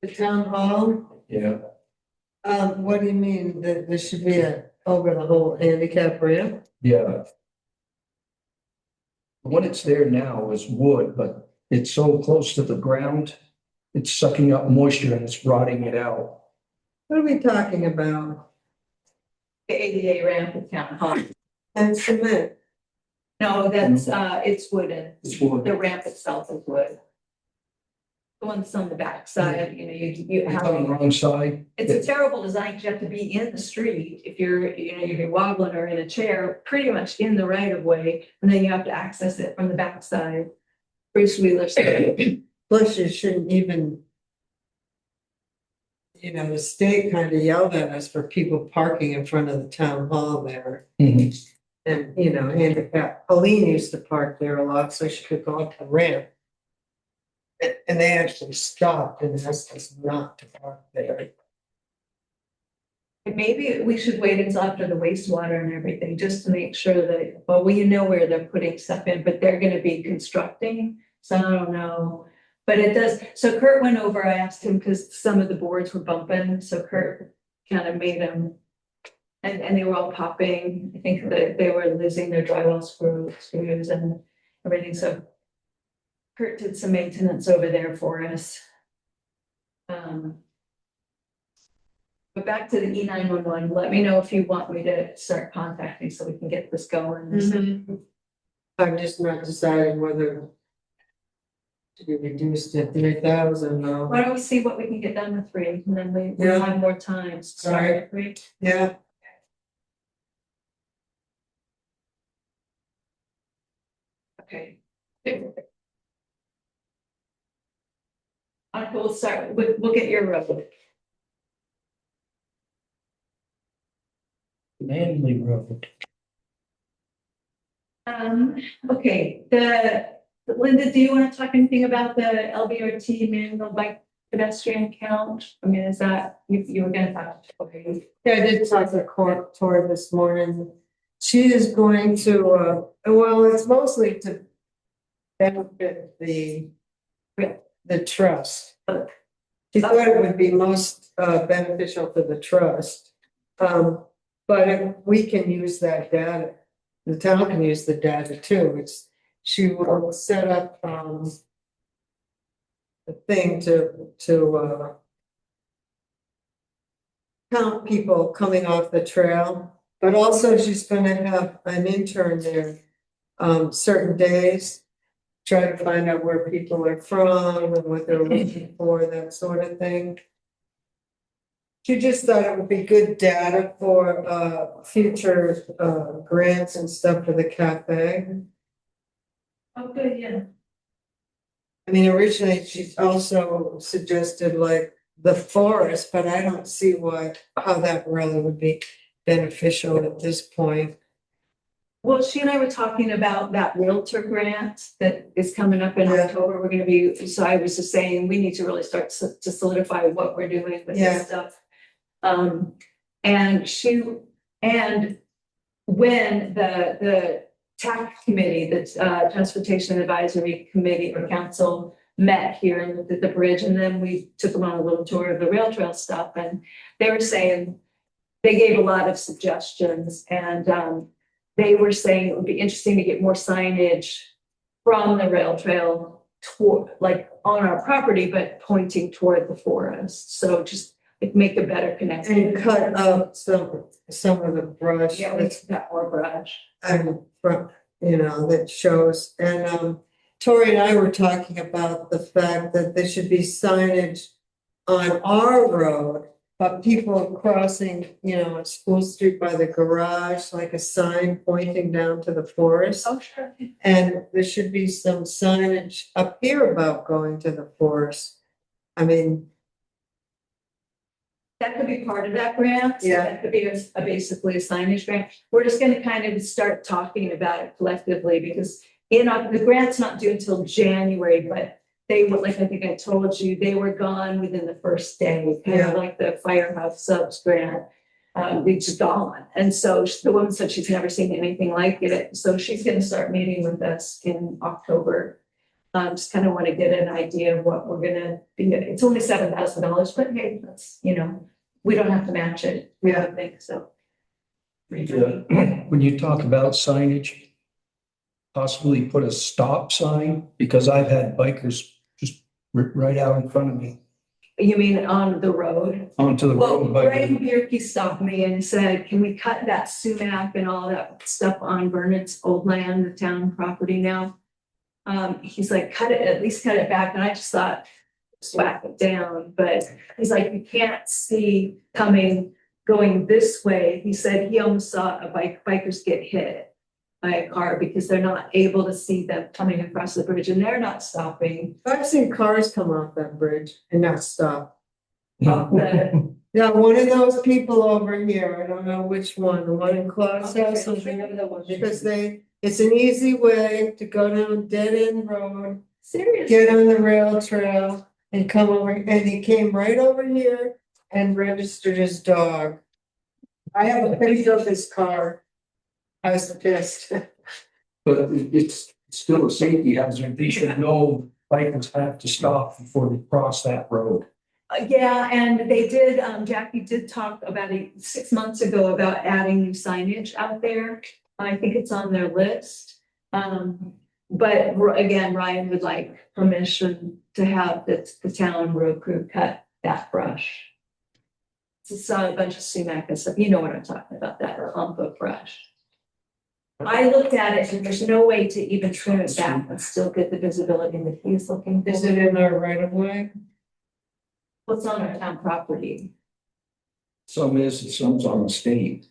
The town hall, Yeah. what do you mean, that there should be over the whole handicap ramp? Yeah. The one that's there now is wood, but it's so close to the ground, it's sucking up moisture and it's rotting it out. What are we talking about? The ADA ramp at town hall. And cement, No, that's, it's wooden. It's wood. The ramp itself is wood. The one that's on the back side, you know, you It's on the have, wrong side. it's a terrible design, 'cause you have to be in the street. If you're, you know, you're wobbling or in a chair, pretty much in the right of way, and then you have to access it from the back side. Bruce Wheeler said, plus you shouldn't even. You know, the state kind of yelled at us for people parking in front of the town hall there. Mhm. And, you know, handicap, Pauline used to park there a lot, so she could go up the ramp. And they actually stopped and asked us not to park there. maybe we should wait until after the wastewater and everything, just to make sure that, well, you know where they're putting stuff in, but they're gonna be constructing, so I don't know. But it does, so Kurt went over, I asked him, because some of the boards were bumping, so Kurt kind of made them. And they were all popping, I think that they were losing their drywall screws and everything, so. Kurt did some maintenance over there for us. But back to the E911, let me know if you want me to start contacting so we can get this going. I'm just not deciding whether. To be reduced to 3,000, Why don't we see what we can get done with 3, and then we'll Yeah. have more time to start Sorry. at 3. yeah, Okay. We'll start, we'll get your road. Manley Road. Okay, Linda, do you want to talk anything about the LBRT manual bike pedestrian count? I mean, is that, you were gonna talk, okay. yeah, I did talk to Tori this morning. She is going to, well, it's mostly to. Benefit the trust. She thought it would be most beneficial for the trust. But if we can use that data, the town can use the data too. She will set up a thing to count people coming off the trail, but also she's gonna have an intern there certain days. Try to find out where people are from and what they're looking for, that sort of thing. She just thought it would be good data for future grants and stuff for the cafe. Oh, good, yeah. I mean, originally she also suggested like the forest, but I don't see how that really would be beneficial at this point. Well, she and I were talking about that Realtor grant that is coming up in Yeah. October. We're gonna be, so I was just saying, we need to really start to solidify what we're doing with Yeah. this stuff. And and when the TAC committee, the Transportation Advisory Committee or Council met here and looked at the bridge, and then we took them on a little tour of the rail trail stuff, and they were saying, they gave a lot of suggestions, and they were saying it would be interesting to get more signage from the rail trail toward, like on our property, but pointing toward the forest. So just like make a better connection. And cut out some of the brush Yeah, that's we got more brush. and from, that shows. And Tori and I were talking about the fact that there should be signage on our road, but people crossing, on School Street by the garage, like a sign pointing down to the forest. Oh, sure. And there should be some signage up here about going to the forest. I mean, That could be part of that grant. Yeah. That could be basically a signage grant. We're just gonna kind of start talking about it collectively because the grant's not due until January, but they were, like I think I told you, they were gone within the first day, kind Yeah. of like the firehouse subs grant. They just gone. And so the woman said she's never seen anything like it. So she's gonna start meeting with us in October. Just kind of want to get an idea of what we're gonna be. It's only $7,000, but hey, that's, we don't have to match it. We don't think so. When you talk about signage, possibly put a stop sign, because I've had bikers just right out in front of me You mean on the road? onto the Well, road. Brian Bierke stopped me and said, can we cut that sumac and all that stuff on Burnet's old land, the town property now? He's like, at least cut it back. And I just thought, whack it down. But he's like, you can't see going this way. He said he almost saw bikers get hit by a car because they're not able to see them coming across the bridge and they're not stopping. I've seen cars come off that bridge and not stop. Off the- Yeah, one of those people over here, I don't know which one, the one in Claus House, because it's an easy way to go down dead end road, Seriously. get on the rail trail and come over, and he came right over here and registered his dog. I have a picture of his car. I was pissed. But it's still a safety hazard. They should know bikers have to stop before they cross that road. Yeah, and they did, Jackie did talk about 6 months ago about adding new signage out there. I think it's on their list. But again, Ryan would like permission to have the town road crew cut that brush. It's a bunch of sumac and stuff. You know what I'm talking about, that clump of brush. I looked at it and there's no way to even trim it back and still get the visibility that he's looking for. Is it in our right of way? What's on our town property? Some is, and some's on the state.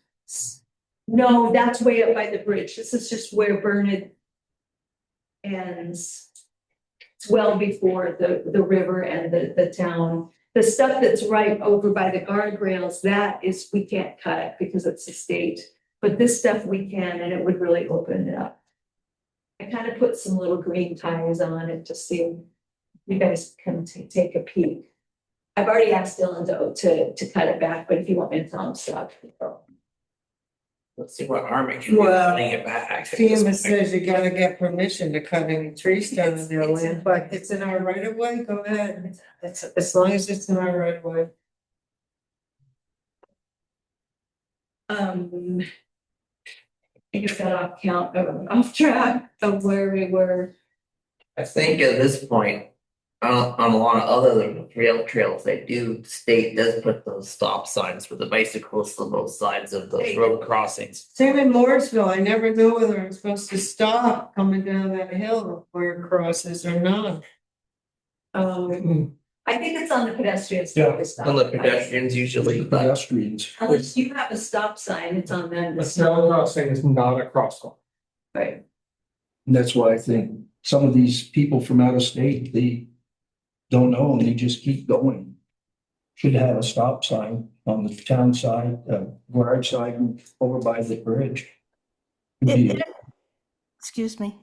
No, that's way up by the bridge. This is just where Burnett ends. It's well before the river and the town. The stuff that's right over by the guardrails, we can't cut because it's the state. But this stuff we can, and it would really open it up. I kind of put some little green ties on it to see if you guys can take a peek. I've already asked Dylan to cut it back, but if you want me to tell him stop. Let's see what harm it can do, Well, cutting it back. FEMA says you gotta get permission to cut any trees down in their land, but it's in our right of way, go ahead. It's, as long as it's in our right of way. I just got off track of where we were. I think at this point, on a lot of other rail trails, the state does put those stop signs for the bicyclists on both sides of those road crossings. Same in Mooresville, I never knew whether I'm supposed to stop coming down that hill where it crosses or not. I think it's on the pedestrians. Yeah, And the pedestrians usually, but Pedestrians. Unless you have a stop sign, it's on them. A snow crossing is not a crosswalk. Right. And that's why I think some of these people from out of state, they don't know and they just keep going. Should have a stop sign on the town side, garage side, and over by the bridge. Excuse me.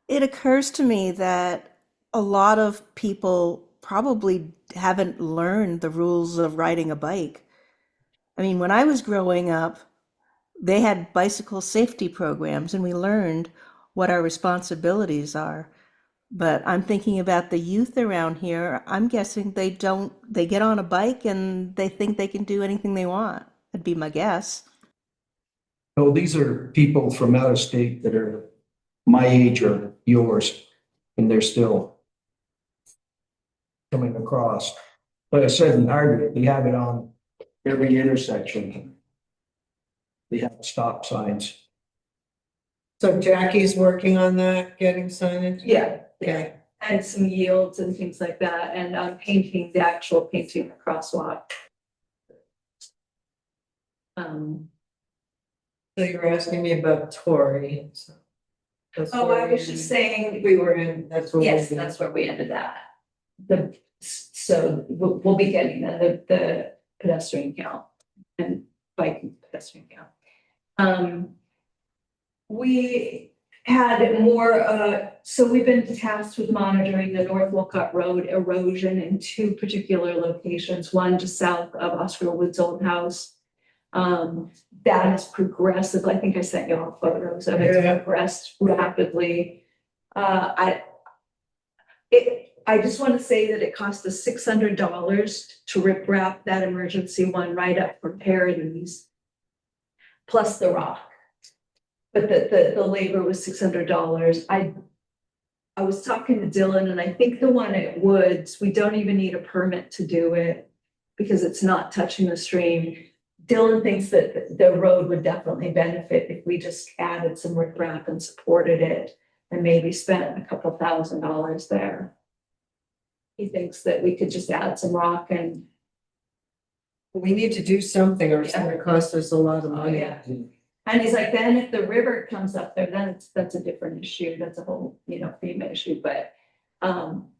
It occurs to me that a lot of people probably haven't learned the rules of riding a bike. I mean, when I was growing up, they had bicycle safety programs and we learned what our responsibilities are. But I'm thinking about the youth around here. I'm guessing they don't, they get on a bike and they think they can do anything they want. That'd be my guess. No, these are people from out of state that are my age or yours, and they're still coming across. Like I said, in Hardwick, we have it on every intersection. They have stop signs. So Jackie's working on that, getting signage? Yeah, Okay. and some yields and things like that, and painting the actual painting the crosswalk. So you were asking me about Tori. So that's Oh, where I we was just ended. saying, We were in, that's where we yes, ended. that's where we ended that. So we'll be getting the pedestrian count and bike and pedestrian count. We had more, so we've been tasked with monitoring the North Wolcott Road erosion in two particular locations, one just south of Oscar Wood's old house. That is progressive. I think I sent you all photos of it. Yeah. Progressed rapidly. I just want to say that it cost us $600 to rip wrap that emergency one right up from Paradise, plus the rock. But the labor was $600. I was talking to Dylan, and I think the one at Woods, we don't even need a permit to do it because it's not touching the stream. Dylan thinks that the road would definitely benefit if we just added some riprap and supported it and maybe spent a couple $1,000s there. He thinks that we could just add some rock and. We need to do something or it's Yeah. gonna cost us a lot of money. Yeah. And he's like, then if the river comes up there, then that's a different issue. That's a whole, FEMA issue. But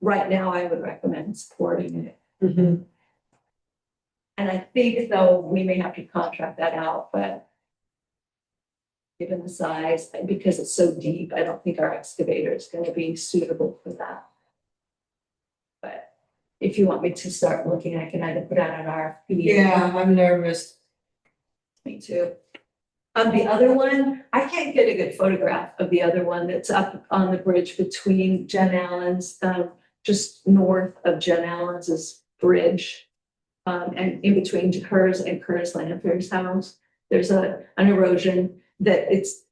right now I would recommend supporting it. Mhm. And I think though we may have to contract that out, but given the size and because it's so deep, I don't think our excavator is going to be suitable for that. But if you want me to start looking, I can either put out an RFP. Yeah, I'm nervous. Me too. The other one, I can't get a good photograph of the other one that's up on the bridge between Jen Allen's, just north of Jen Allen's bridge. And in between hers and Curtis Lanfear's house, there's an erosion that it's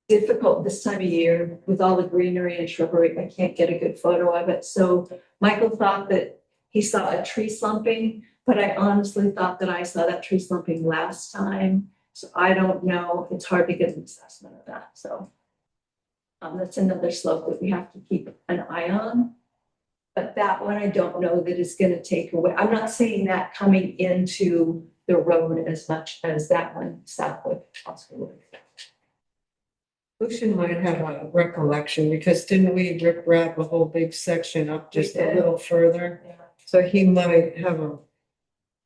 difficult this time of year with all the greenery and shrubbery. I can't get a good photo of it. So Michael thought that he saw a tree slumping, but I honestly thought that I saw that tree slumping last time. So I don't know. It's hard to get an assessment of that. So that's another slope that we have to keep an eye on. But that one, I don't know that is going to take away. I'm not saying that coming into the road as much as that one south of Oscar Wood. Lucian might have a recollection because didn't we rip wrap a whole big section up just a did. little further? Yeah. So he might have a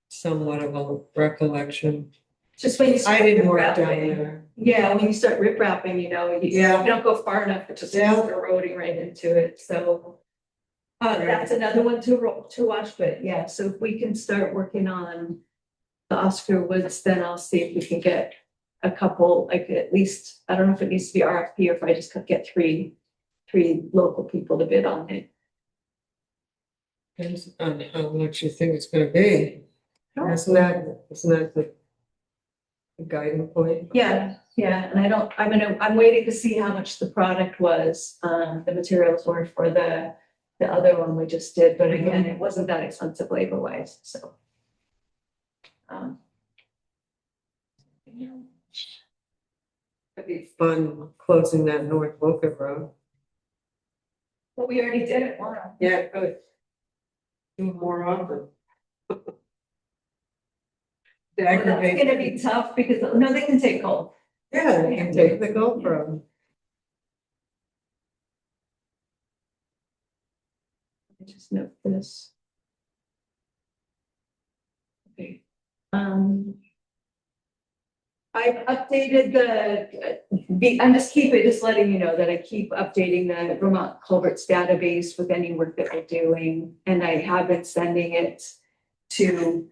somewhat of a recollection. Just when you I start didn't work down rip-wrapping. there. Yeah, when you start rip wrapping, you Yeah. don't go far enough, it just Yeah. starts eroding right into it. So that's another one to watch. But yeah, so if we can start working on the Oscar Woods, then I'll see if we can get a couple, like at least, I don't know if it needs to be RFP or if I just could get three local people to bid on it. Depends on how much you think it's gonna be. Isn't that the guiding point? Yeah, and I'm waiting to see how much the product was, the materials were for the other one we just did, but again, it wasn't that expensive labor wise, so. It'd be fun closing that North Wolcott Road. But we already did it once. Yeah, good. Do it more often. To That's aggravate. gonna be tough because, no, they can take hold. Yeah, they can take the GoPro. Let me just note this. Okay. I've updated I'm just letting you know that I keep updating the Vermont Culverts database with any work that we're doing. And I have been sending it to,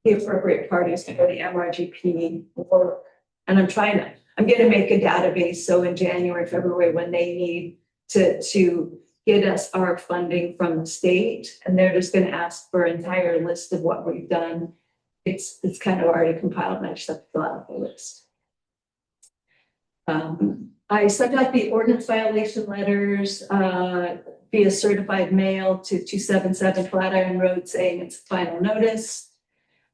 the appropriate parties for the MRGP work. And I'm gonna make a database, so in January, February, when they need to get us our funding from the state, and they're just gonna ask for an entire list of what we've done. It's kind of already compiled, and I just have to fill out the list. I sent out the ordinance violation letters via certified mail to 277 Flatiron Road saying it's final notice.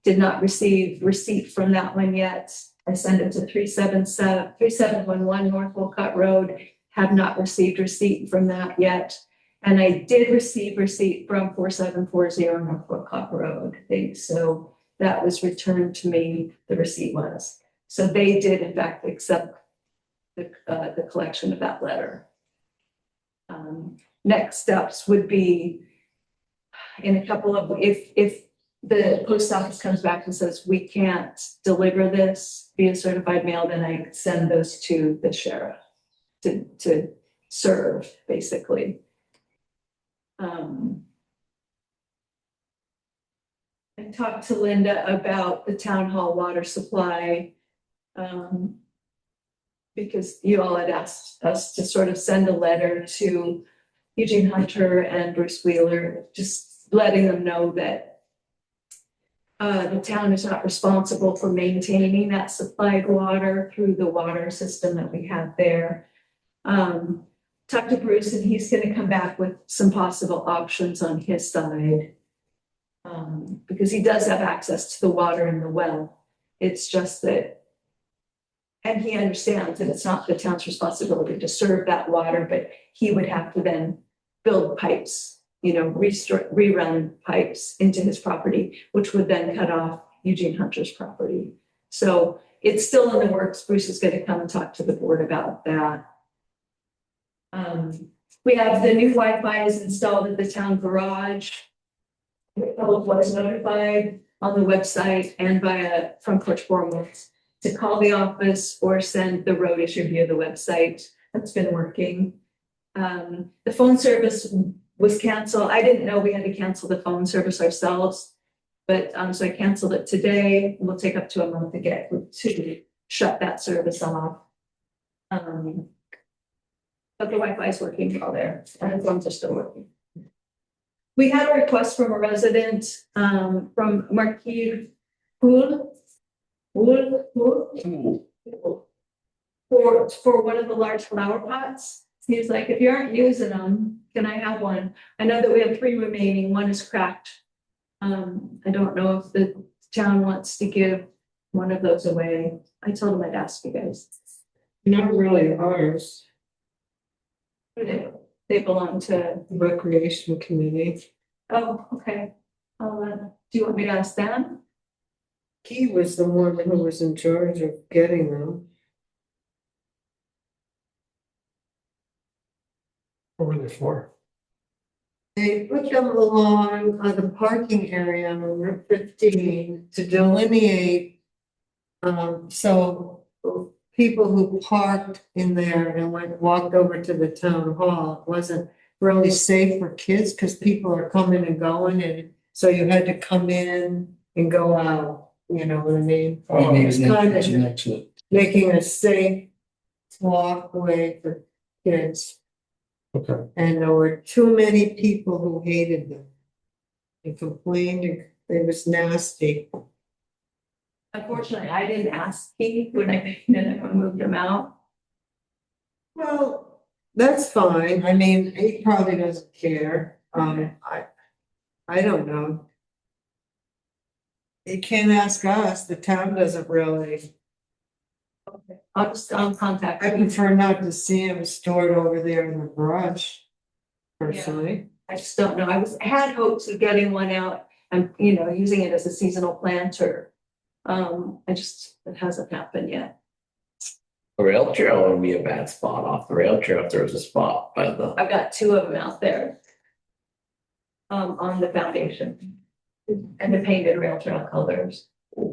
Did not receive receipt from that one yet. I sent it to 3711 North Wolcott Road. Have not received receipt from that yet. And I did receive receipt from 4740 North Wolcott Road. So that was returned to me, the receipt was. So they did in fact accept the collection of that letter. Next steps would be in a couple of, if the post office comes back and says, we can't deliver this via certified mail, then I send those to the sheriff to serve, basically. I talked to Linda about the town hall water supply, because you all had asked us to sort of send a letter to Eugene Hunter and Bruce Wheeler, just letting them know that the town is not responsible for maintaining that supplied water through the water system that we have there. Talked to Bruce, and he's going to come back with some possible options on his side. Because he does have access to the water in the well. It's just that, and he understands that it's not the town's responsibility to serve that water, but he would have to then build pipes, rerun pipes into his property, which would then cut off Eugene Hunter's property. So it's still in the works. Bruce is going to come and talk to the board about that. We have the new Wi-Fi is installed at the town garage. The public was notified on the website and via front porch forum to call the office or send the road issue via the website. That's been working. The phone service was canceled. I didn't know we had to cancel the phone service ourselves, but so I canceled it today. It will take up to a month to shut that service off. But the Wi-Fi is working well there, and the phones are still working. We had a request from a resident from Marquis Pool for one of the large flower pots. He's like, if you aren't using them, can I have one? I know that we have 3 remaining. One is cracked. I don't know if the town wants to give one of those away. I told him I'd ask you guys. Not really ours, They belong to. the recreation committee. Oh, okay. Do you want me to ask them? He was the one who was in charge of getting them. What were they for? They put them along the parking area on Route 15 to delineate. So people who parked in there and walked over to the town hall, it wasn't really safe for kids because people are coming and going, and so you had to come in and go out, you know what I mean? Oh, It was kind It's an of exit. making a safe walkway for kids. Okay. And there were too many people who hated them. And complained it was nasty. Unfortunately, I didn't ask Keith when I painted him and moved him out. Well, that's fine. I mean, he probably doesn't care. I don't know. You can't ask us. The town doesn't really. I'll contact I him. prefer not to see him stored over there in the brush. Personally. I just don't know. I had hopes of getting one out and, using it as a seasonal planter. It hasn't happened yet. The rail trail would be a bad spot off the rail trail if there was a spot by the. I've got 2 of them out there. On the foundation. And the painted rail trail colors.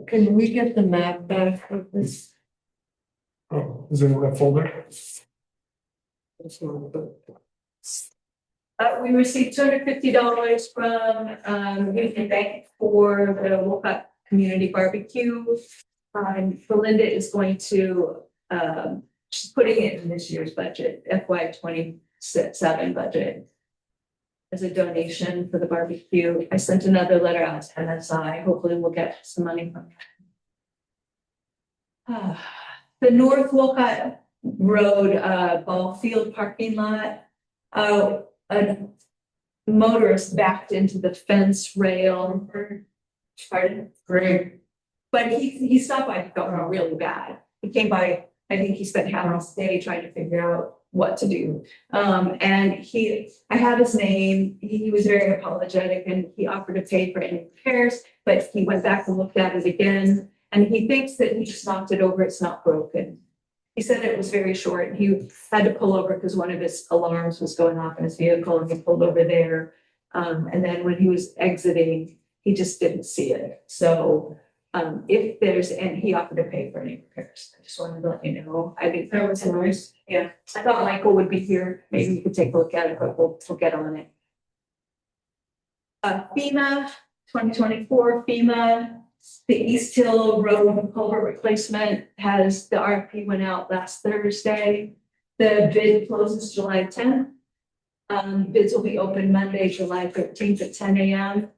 Can we get the map back of this? Oh, is it in that folder? This one, but We received $250 from, Union Bank for the Wolcott Community Barbecue. Belinda is going to, she's putting it in this year's budget, FY 27 budget. As a donation for the barbecue. I sent another letter out to NSI. Hopefully we'll get some money from that. The North Wolcott Road, ball field parking lot. A motorist backed into the fence rail. Pardon? great. But he stopped by, it got really bad. He came by, I think he spent half his day trying to figure out what to do. And I have his name, he was very apologetic and he offered to pay for any repairs, but he went back and looked at it again. And he thinks that he just knocked it over, it's not broken. He said it was very short and he had to pull over because one of his alarms was going off in his vehicle and he pulled over there. And then when he was exiting, he just didn't see it. So if there's, and he offered to pay for any repairs. I just wanted to let you know. I think That was nice. yeah, I thought Michael would be here. Maybe you could take a look at it, but we'll get on it. FEMA, 2024 FEMA, the East Hill Road culvert replacement has, the RFP went out last Thursday. The bid closes July 10th. Bids will be open Monday, July 13th at 10 a.m.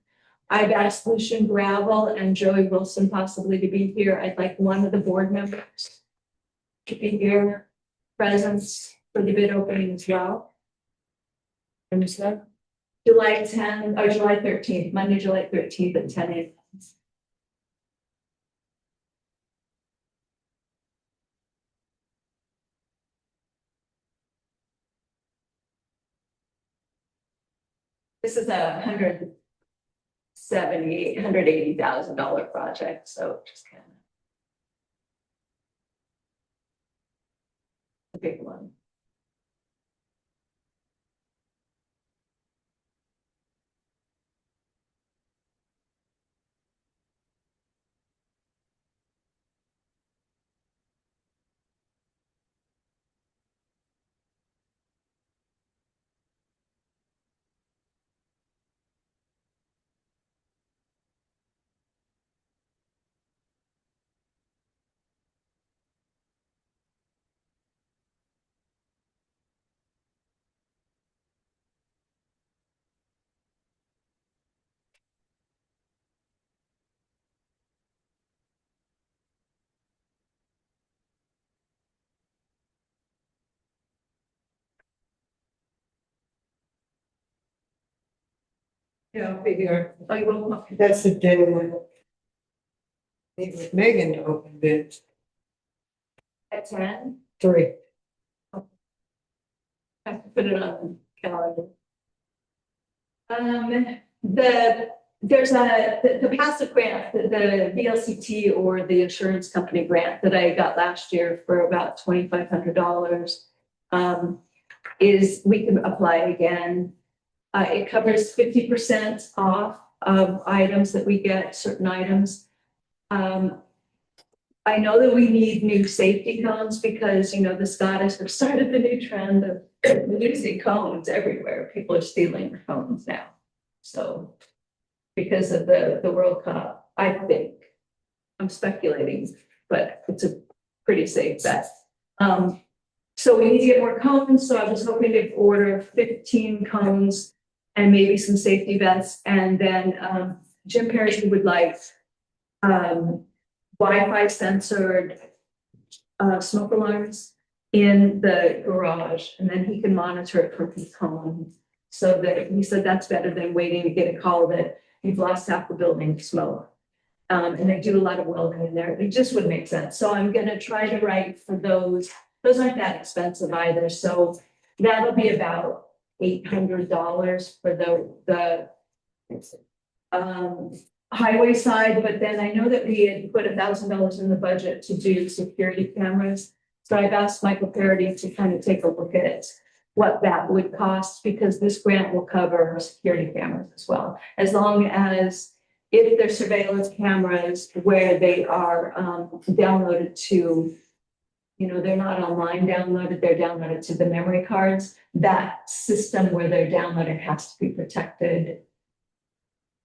I've asked Lucian Gravel and Joey Wilson possibly to be here. I'd like one of the board members to be here, presence for the bid opening as well. Understood? July 10th or July 13th, Monday, July 13th at 10 a.m. This is $180,000 project, so just kind of a big one. Yeah, I'll be here. Oh, you will? That's the day when I meet with Megan to open bids. At 10? 3. I have to put it on the calendar. There's the passive grant, the VLCT or the insurance company grant that I got last year for about $2,500. Is we can apply again. It covers 50% off of items that we get, certain items. I know that we need new safety cones because, you know, the Scottish have started the new trend of losing cones everywhere. People are stealing their cones now. So because of the World Cup, I think, I'm speculating, but it's a pretty safe bet. So we need to get more cones. So I was hoping to order 15 cones and maybe some safety vests. And then Jim Perry would like Wi-Fi censored smoke alarms in the garage, and then he can monitor it from his home. So that he said that's better than waiting to get a call that you've lost half the building to smoke. And they do a lot of welding in there. It just would make sense. So I'm gonna try to write for those. Those aren't that expensive either. So that'll be about $800 for the highway side, but then I know that we had put $1,000 in the budget to do security cameras. So I've asked Michael Parody to kind of take a look at what that would cost, because this grant will cover security cameras as well. As long as if they're surveillance cameras where they are downloaded to, you know, they're not online downloaded, they're downloaded to the memory cards, that system where they're downloaded has to be protected.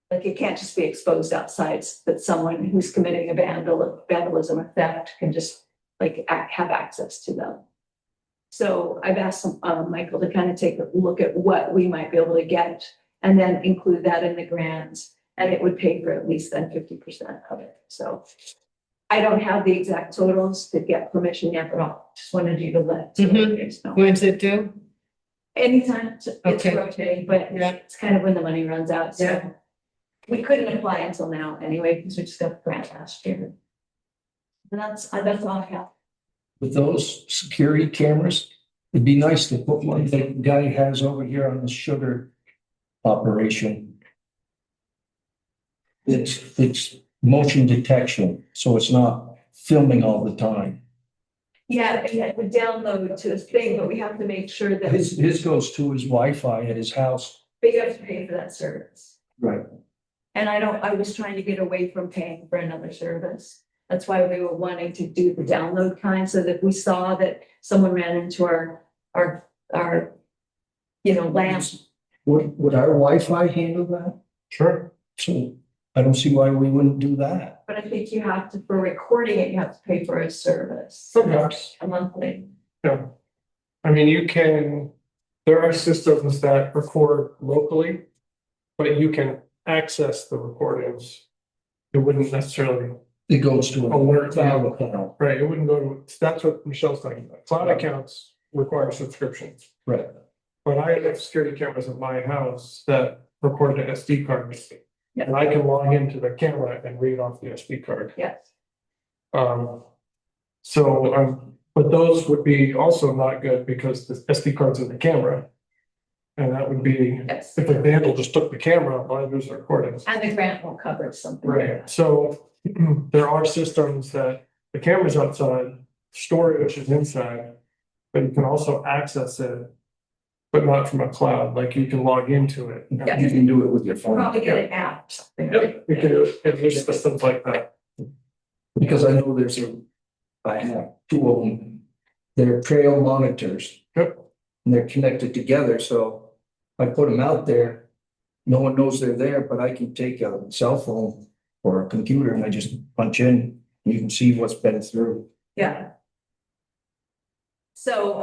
Like it can't just be exposed outside, that someone who's committing a vandalism or theft can just like have access to them. So I've asked Michael to kind of take a look at what we might be able to get and then include that in the grants. And it would pay for at least then 50% of it. So I don't have the exact totals to get permission yet, but I just wanted you to let you know. When's it due? Anytime it's Okay. rotating, but Yeah. it's kind of when the money runs out. So Yeah. we couldn't apply until now anyway, because we just got the grant last year. And that's all I have. With those security cameras, it'd be nice to put one that the guy has over here on the sugar operation. It's motion detection, so it's not filming all the time. Yeah, it would download to this thing, but we have to make sure that His goes to his Wi-Fi at his house. we have to pay for that service. Right. And I was trying to get away from paying for another service. That's why we were wanting to do the download kind, so that if we saw that someone ran into our, lamps. Would our Wi-Fi handle that? Sure. So I don't see why we wouldn't do that. But I think you have to, for recording it, you have to pay for a service. Perhaps. A monthly. Yeah. I mean, there are systems that record locally, but you can access the recordings. It wouldn't necessarily, It goes to a Alert. cloud account. right, it wouldn't go to, that's what Michelle's talking about. Cloud accounts require subscriptions. Right. But I have security cameras at my house that record the SD card. Yeah. And I can log into the camera and read off the SD card. Yes. But those would be also not good because the SD card's in the camera. And that would be, Yes. if a vandal just took the camera, all there's the recordings. And the grant will cover something like Right, that. so there are systems that the camera's outside, storage is inside, but you can also access it. But not from a cloud, like you can log into it. Yeah. You can do it with your phone. Probably get an app or something. Yep, you can do it, and there's systems like that. Because I know I have two of them. They're trail monitors. Yep. And they're connected together, so I put them out there. No one knows they're there, but I can take a cell phone or a computer and I just punch in. You can see what's been through. Yeah. So,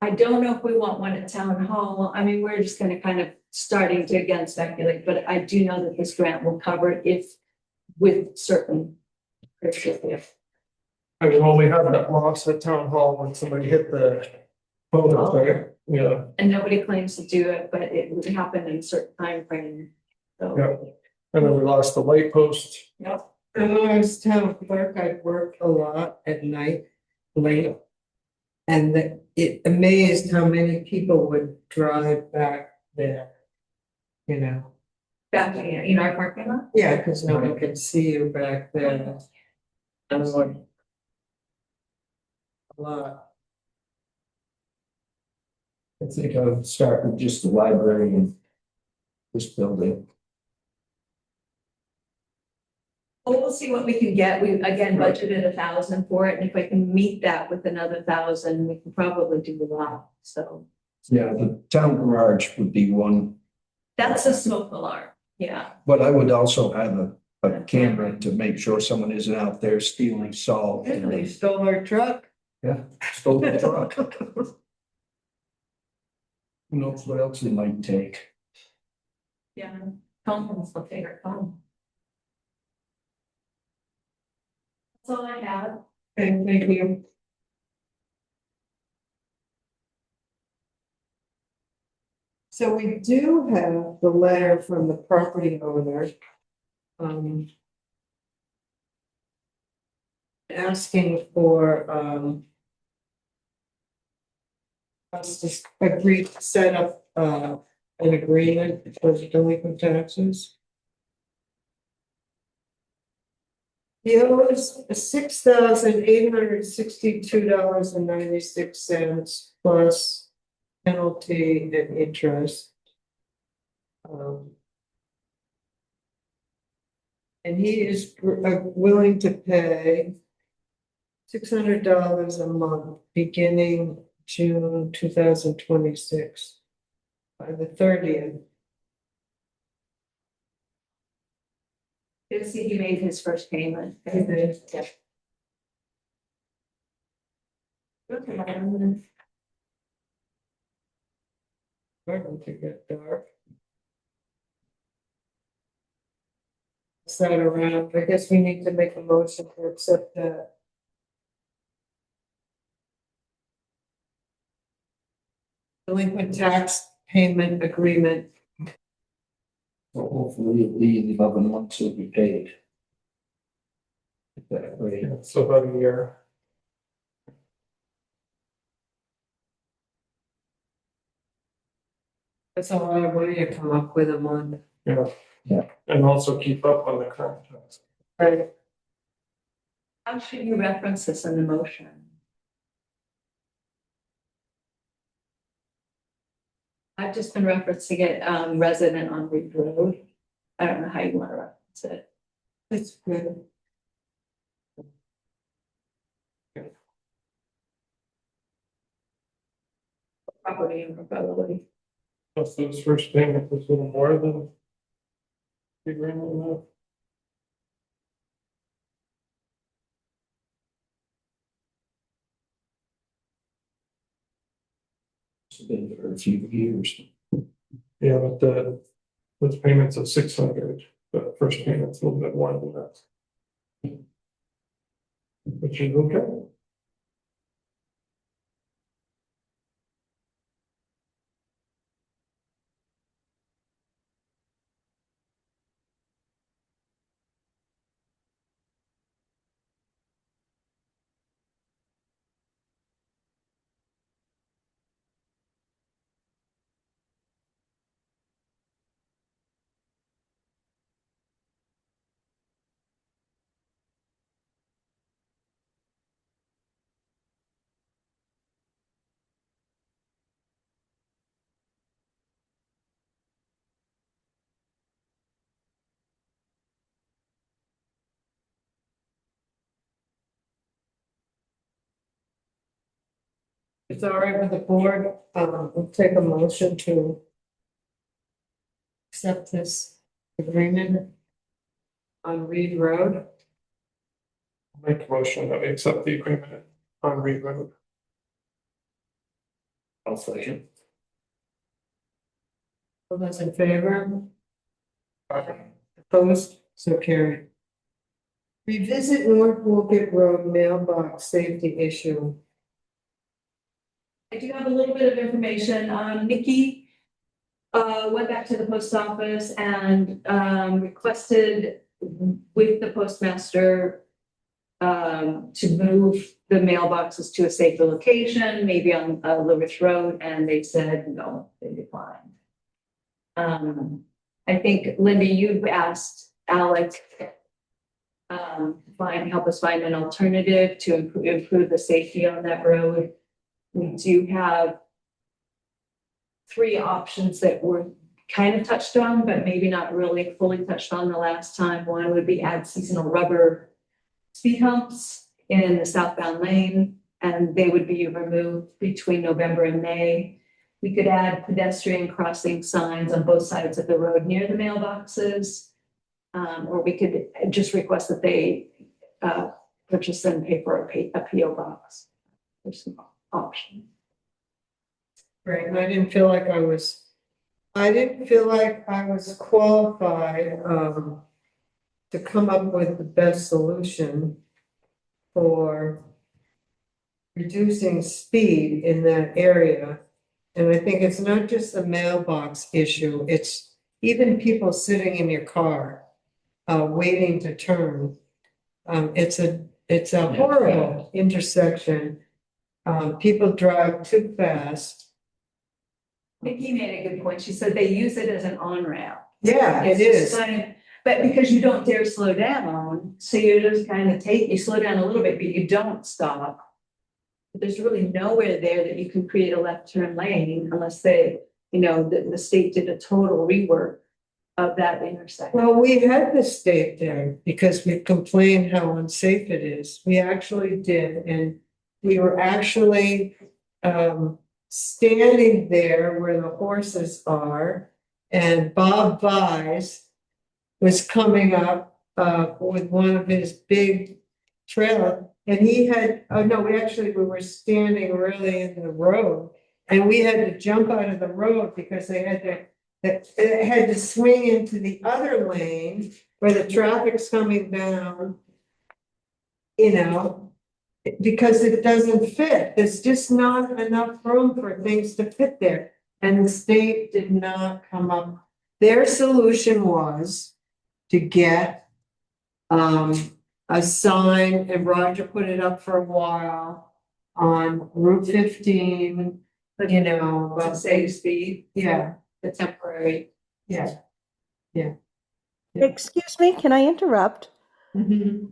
I don't know if we want one at town hall. I mean, we're just gonna kind of starting to again speculate, but I do know that this grant will cover it if with certain criteria. I mean, when we had that loss at town hall when somebody hit the phone up there, yeah, And nobody claims to do it, but it would happen in a certain time frame. So, yeah. And then we lost the light post. yep. And when I was town clerk, I'd work a lot at night, late. And it amazed how many people would drive back there. You know, Back in our parking lot. yeah, because no one can see you back there. And it's like a lot. I think I would start with just the library and this building. Well, we'll see what we can get. We again budgeted 1,000 for it, and if I can meet that with another 1,000, we can probably do a lot. So Yeah, the town garage would be one, that's a smoke alarm. Yeah. but I would also have a camera to make sure someone isn't out there stealing salt. They stole our truck. Yeah, stole the truck. Who knows what else they might take? Yeah. Phone will take our phone. That's all I have. Okay, thank you. So we do have the letter from the property owner. Asking for, us to agree to set up, an agreement for delinquent taxes. He owes $6,862.96 plus penalty and interest. And he is willing to pay $600 a month beginning June 2026 by the 30th. You'll see he made his first payment. Okay. Yeah. Okay, I'm gonna- Starting to get dark. Set around, I guess we need to make a motion to accept that. Delinquent tax payment agreement. So hopefully it'll be in the 11 months will be paid. That way. Yeah, so about a year. That's a lot of money to come up with a month. Yeah. Yeah. And also keep up on the current tax. Right. How should you reference this in the motion? I've just been referencing it, resident on Reed Road. I don't know how you want to reference it. That's good. Property and probability. Plus those first payment was a little more than. The agreement. It's been for a few years. Yeah, but those payments of 600, the first payment's a little bit more than that. Which is okay. It's all right with the board, we'll take a motion to accept this agreement on Reed Road. Make a motion that we accept the agreement on Reed Road. I'll second. All those in favor? Opposed? So carried. Revisit North Wolcott Road mailbox safety issue. I do have a little bit of information. Nikki went back to the post office and requested with the postmaster to move the mailboxes to a safer location, maybe on Lewis Road, and they said no, they declined. I think, Linda, you've asked Alec help us find an alternative to improve the safety on that road. We do have 3 options that were kind of touched on, but maybe not really fully touched on the last time. One would be add seasonal rubber speed humps in the southbound lane, and they would be removed between November and May. We could add pedestrian crossing signs on both sides of the road near the mailboxes. Or we could just request that they purchase and pay for a PO box. There's some options. Right, and I didn't feel like I was qualified, to come up with the best solution for reducing speed in that area. And I think it's not just the mailbox issue, it's even people sitting in your car, waiting to turn. It's a horrible intersection. People drive too fast. Nikki made a good point. She said they use it as an on-ramp. Yeah, it It's just is. kind of- But because you don't dare slow down, so you just kind of you slow down a little bit, but you don't stop. But there's really nowhere there that you can create a left turn lane unless they, the state did a total rework of that intersection. Well, we had the state there because we complained how unsafe it is. We actually did, and we were actually standing there where the horses are, and Bob Vise was coming up with one of his big trailer, and he had, oh no, we were standing really in the road, and we had to jump out of the road because they had to, it had to swing into the other lane where the traffic's coming down, you know, because it doesn't fit. There's just not enough room for things to fit there. And the state did not come up. Their solution was to get a sign, and Roger put it up for a while on Route 15, you know, To save speed, yeah, the temporary. yeah. Excuse me, can I interrupt? Mhm.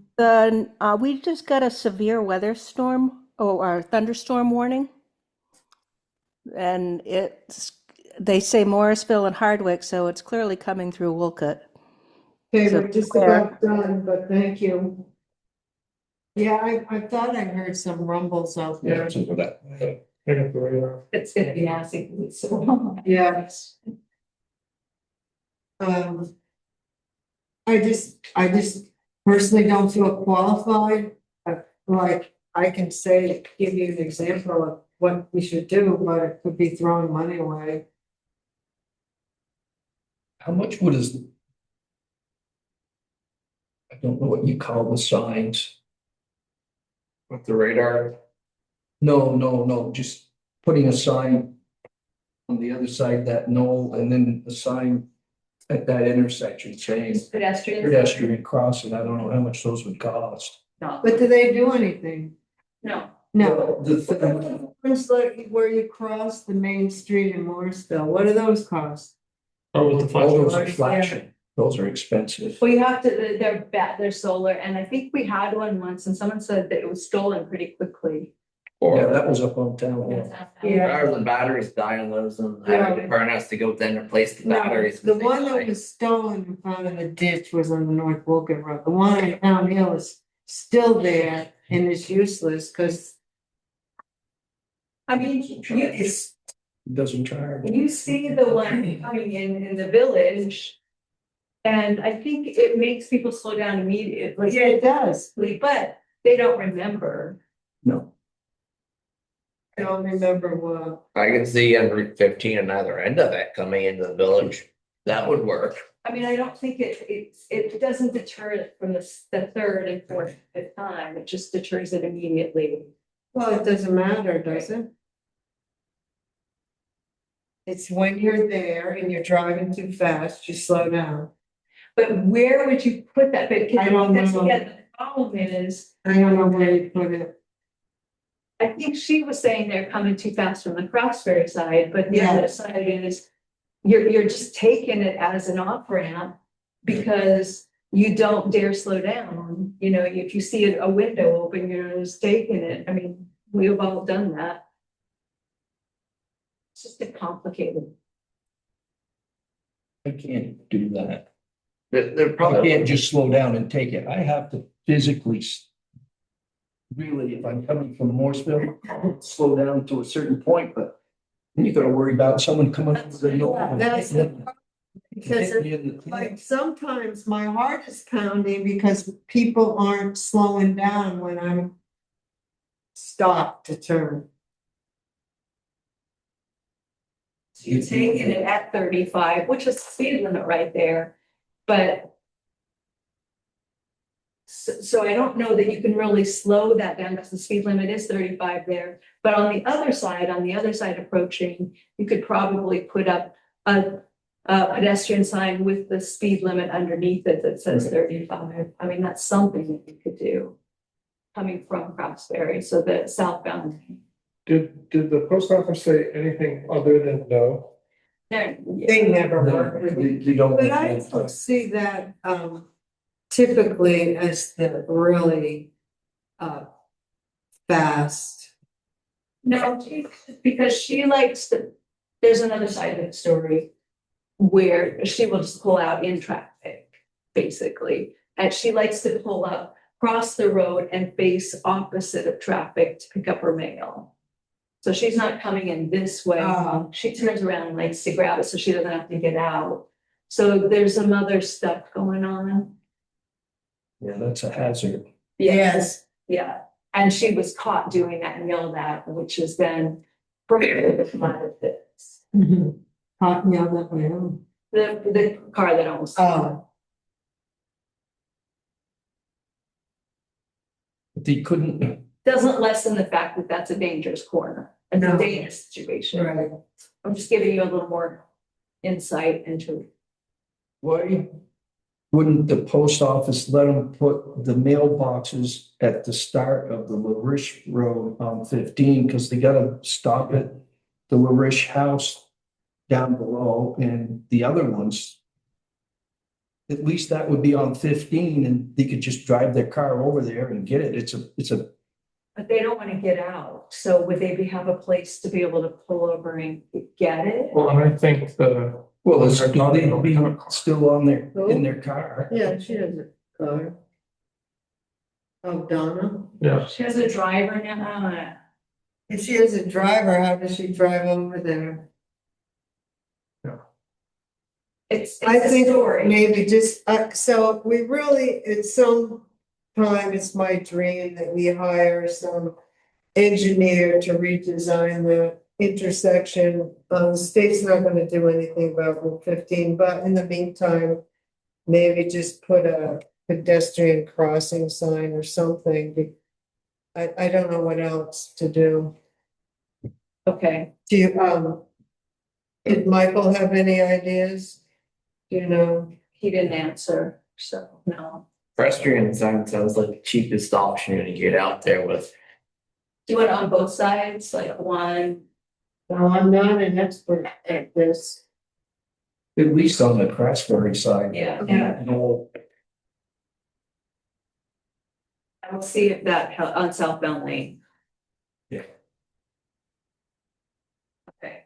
We just got a severe weather storm or thunderstorm warning. And they say Morrisville and Hardwick, so it's clearly coming through Wolcott. Okay, So we're just where? about done, but thank you. Yeah, I thought I heard some rumbles out Yeah, there. it's over that. Pick up the radar. It's gonna be nasty, 'cause it's so. Yes. I just personally don't feel qualified. Like, I can say, give you an example of what we should do, but it could be throwing money away. How much would is? I don't know what you call the signs. With the radar, No, just putting a sign on the other side of that knoll and then a sign at that intersection saying Pedestrians. pedestrian crossing. I don't know how much those would cost. No, But do they do anything? no. No. Well, the thing, It's like where you cross the main street in Morrisville, what do those cost? Oh, with the all those flashlight. are flashing. Those are expensive. Well, you have to, they're solar, and I think we had one once, and someone said that it was stolen pretty quickly. Yeah, that was up on town hall. Yeah. or the batteries die on those, and the Yeah. highway department has to go then replace the No, batteries. the if they one die. that was stolen in front of the ditch was on the North Wolcott Road. The one on Town Hill is still there and is useless because I mean, it's, Doesn't charge. you see the one coming in the village. And I think it makes people slow down immediately. yeah, it does. But they don't remember. No. I don't remember what. I can see on Route 15 another end of it coming into the village. That would work. I mean, I don't think it doesn't deter it from the third and fourth, fifth time. It just deters it immediately. Well, it doesn't matter, does it? It's when you're there and you're driving too fast, you slow down. But where would you put that? Because I don't know. yeah, the problem is, I don't know where you put it. I think she was saying they're coming too fast from the Crossberry side, but the Yeah. other side is you're just taking it as an off ramp because you don't dare slow down. You know, if you see a window open, you're just taking it. I mean, we've all done that. It's just a complicated. I can't do that. They're I probably. can't just slow down and take it. I have to physically. Really, if I'm coming from Morrisville, slow down to a certain point, but then you gotta worry about someone coming over the knoll. That's the because like sometimes my heart is pounding because people aren't slowing down when I'm stopped to turn. So you're taking it at 35, which is the speed limit right there, but. So I don't know that you can really slow that down because the speed limit is 35 there. But on the other side approaching, you could probably put up a pedestrian sign with the speed limit underneath it that says 35. I mean, that's something that you could do. Coming from Crossberry, so the southbound. Did the post office say anything other than no? They never work with me. They don't. But I don't see that typically as the really fast. No, because she likes there's another side of the story. where she will just pull out in traffic, basically. And she likes to pull up, cross the road and face opposite of traffic to pick up her mail. So she's not coming in this way. Oh. She turns around and likes to grab it so she doesn't have to get out. So there's some other stuff going on. Yeah, that's a hazard. Yes. Yeah, and she was caught doing that and yelled at, which is then prohibited by this. Caught me on that way home. The car that almost. Oh. But they couldn't, Doesn't lessen the fact that that's a dangerous corner. It's No. a dangerous situation. Right. I'm just giving you a little more insight into. why wouldn't the post office let them put the mailboxes at the start of the LaRiche Road on 15? Because they gotta stop at the LaRiche house down below, and the other ones, at least that would be on 15, and they could just drive their car over there and get it. It's a But they don't want to get out, so would they have a place to be able to pull over and get it? Well, and I think the, well, it's They're not they'd gonna be have a car. still on their in their car. Yeah, she has a car. Oh, Donna. yeah, She has a driver now. If she has a driver, how does she drive over there? It's I a think story. maybe just, so we really, at some time, it's my dream that we hire some engineer to redesign the intersection. The state's not gonna do anything about Route 15, but in the meantime, maybe just put a pedestrian crossing sign or something. I don't know what else to do. Okay, Do you, did Michael have any ideas? Do you know? he didn't answer, so no. Pedestrian sign sounds like the cheapest option to get out there with. Do you want it on both sides, like one? No, I'm not an expert at this. At least on the Craftsbury side. Yeah. No, I will see if that on southbound lane. Yeah. Okay.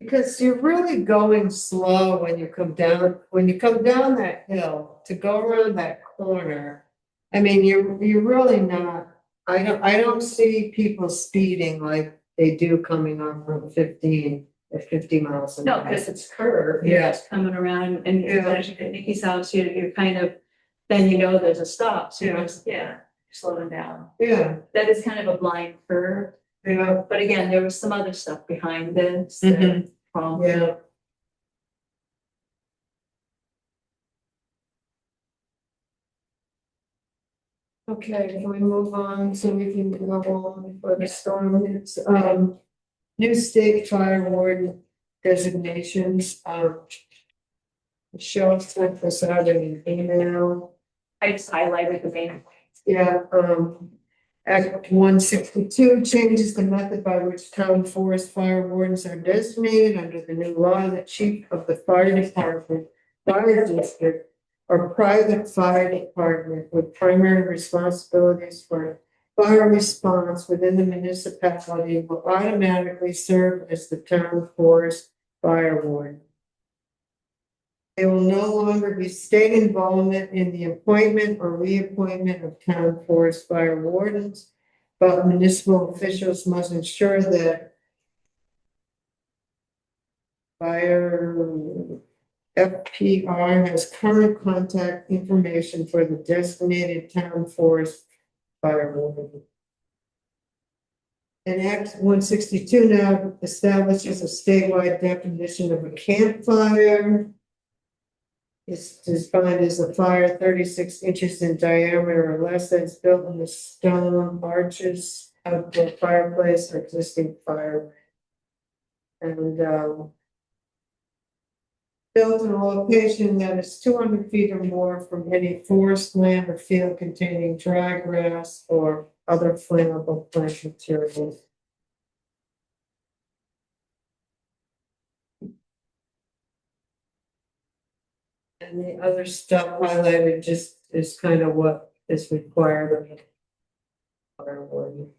Because you're really going slow when you come down that hill to go around that corner. I mean, you're really not, I don't see people speeding like they do coming on Route 15 at 50 miles an No, hour. because it's curved, Yeah. you're just coming around and Yeah. as you get Nikki's house, you're kind of, then you know there's a stop, so you're Yeah. just, yeah, slowing down. Yeah, That is kind of a blind curve, yeah, but again, there was some other stuff behind this. Mhm. Yeah. okay, can we move on so we can go on for the storm hits? New state fire warden designations, Michelle sent this out in an email. I just highlighted the main. Yeah, Act 162 changes the method by which town forest fire wardens are designated under the new law. The chief of the fire department, fire district, or private fire department with primary responsibilities for fire response within the municipality will automatically serve as the town forest fire warden. There will no longer be state involvement in the appointment or reappointment of town forest fire wardens, but municipal officials must ensure that fire FPR has current contact information for the designated town forest fire warden. And Act 162 now establishes a statewide definition of a campfire. It's defined as a fire 36 inches in diameter or less that's built in the stone arches of the fireplace or existing fire. And built in a location that is 200 feet or more from any forest land or field containing dry grass or other flammable plant materials. And the other stuff highlighted just is kind of what is required of the fire warden.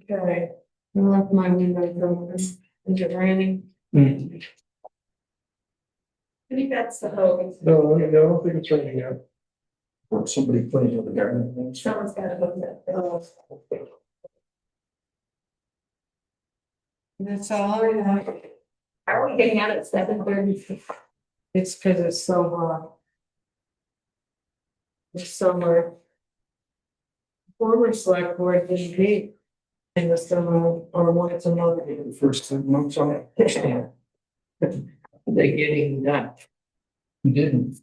Okay, I left my windows open. Is it raining? Hmm. I think that's the hope. No, I don't think it's raining yet. Somebody playing with the garden. Someone's got to hook that. That's all I have. How are we getting out at 7:30? It's because it's so hot. This summer. Former select board didn't meet in the summer or once a month. First 2 months on it. They're getting done. You didn't.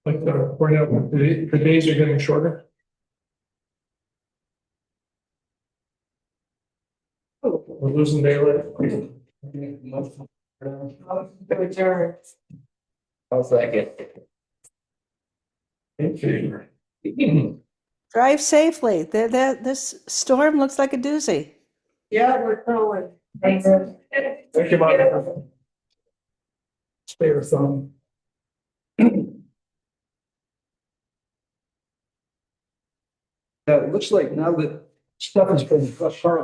Like, we're now, the days are getting shorter. We're losing daylight. Adjourn. How's that get? In favor. Drive safely. This storm looks like a doozy. Yeah, we're going. Thanks. Thank you, Monica. Spare thumb. It looks like now that stuff has been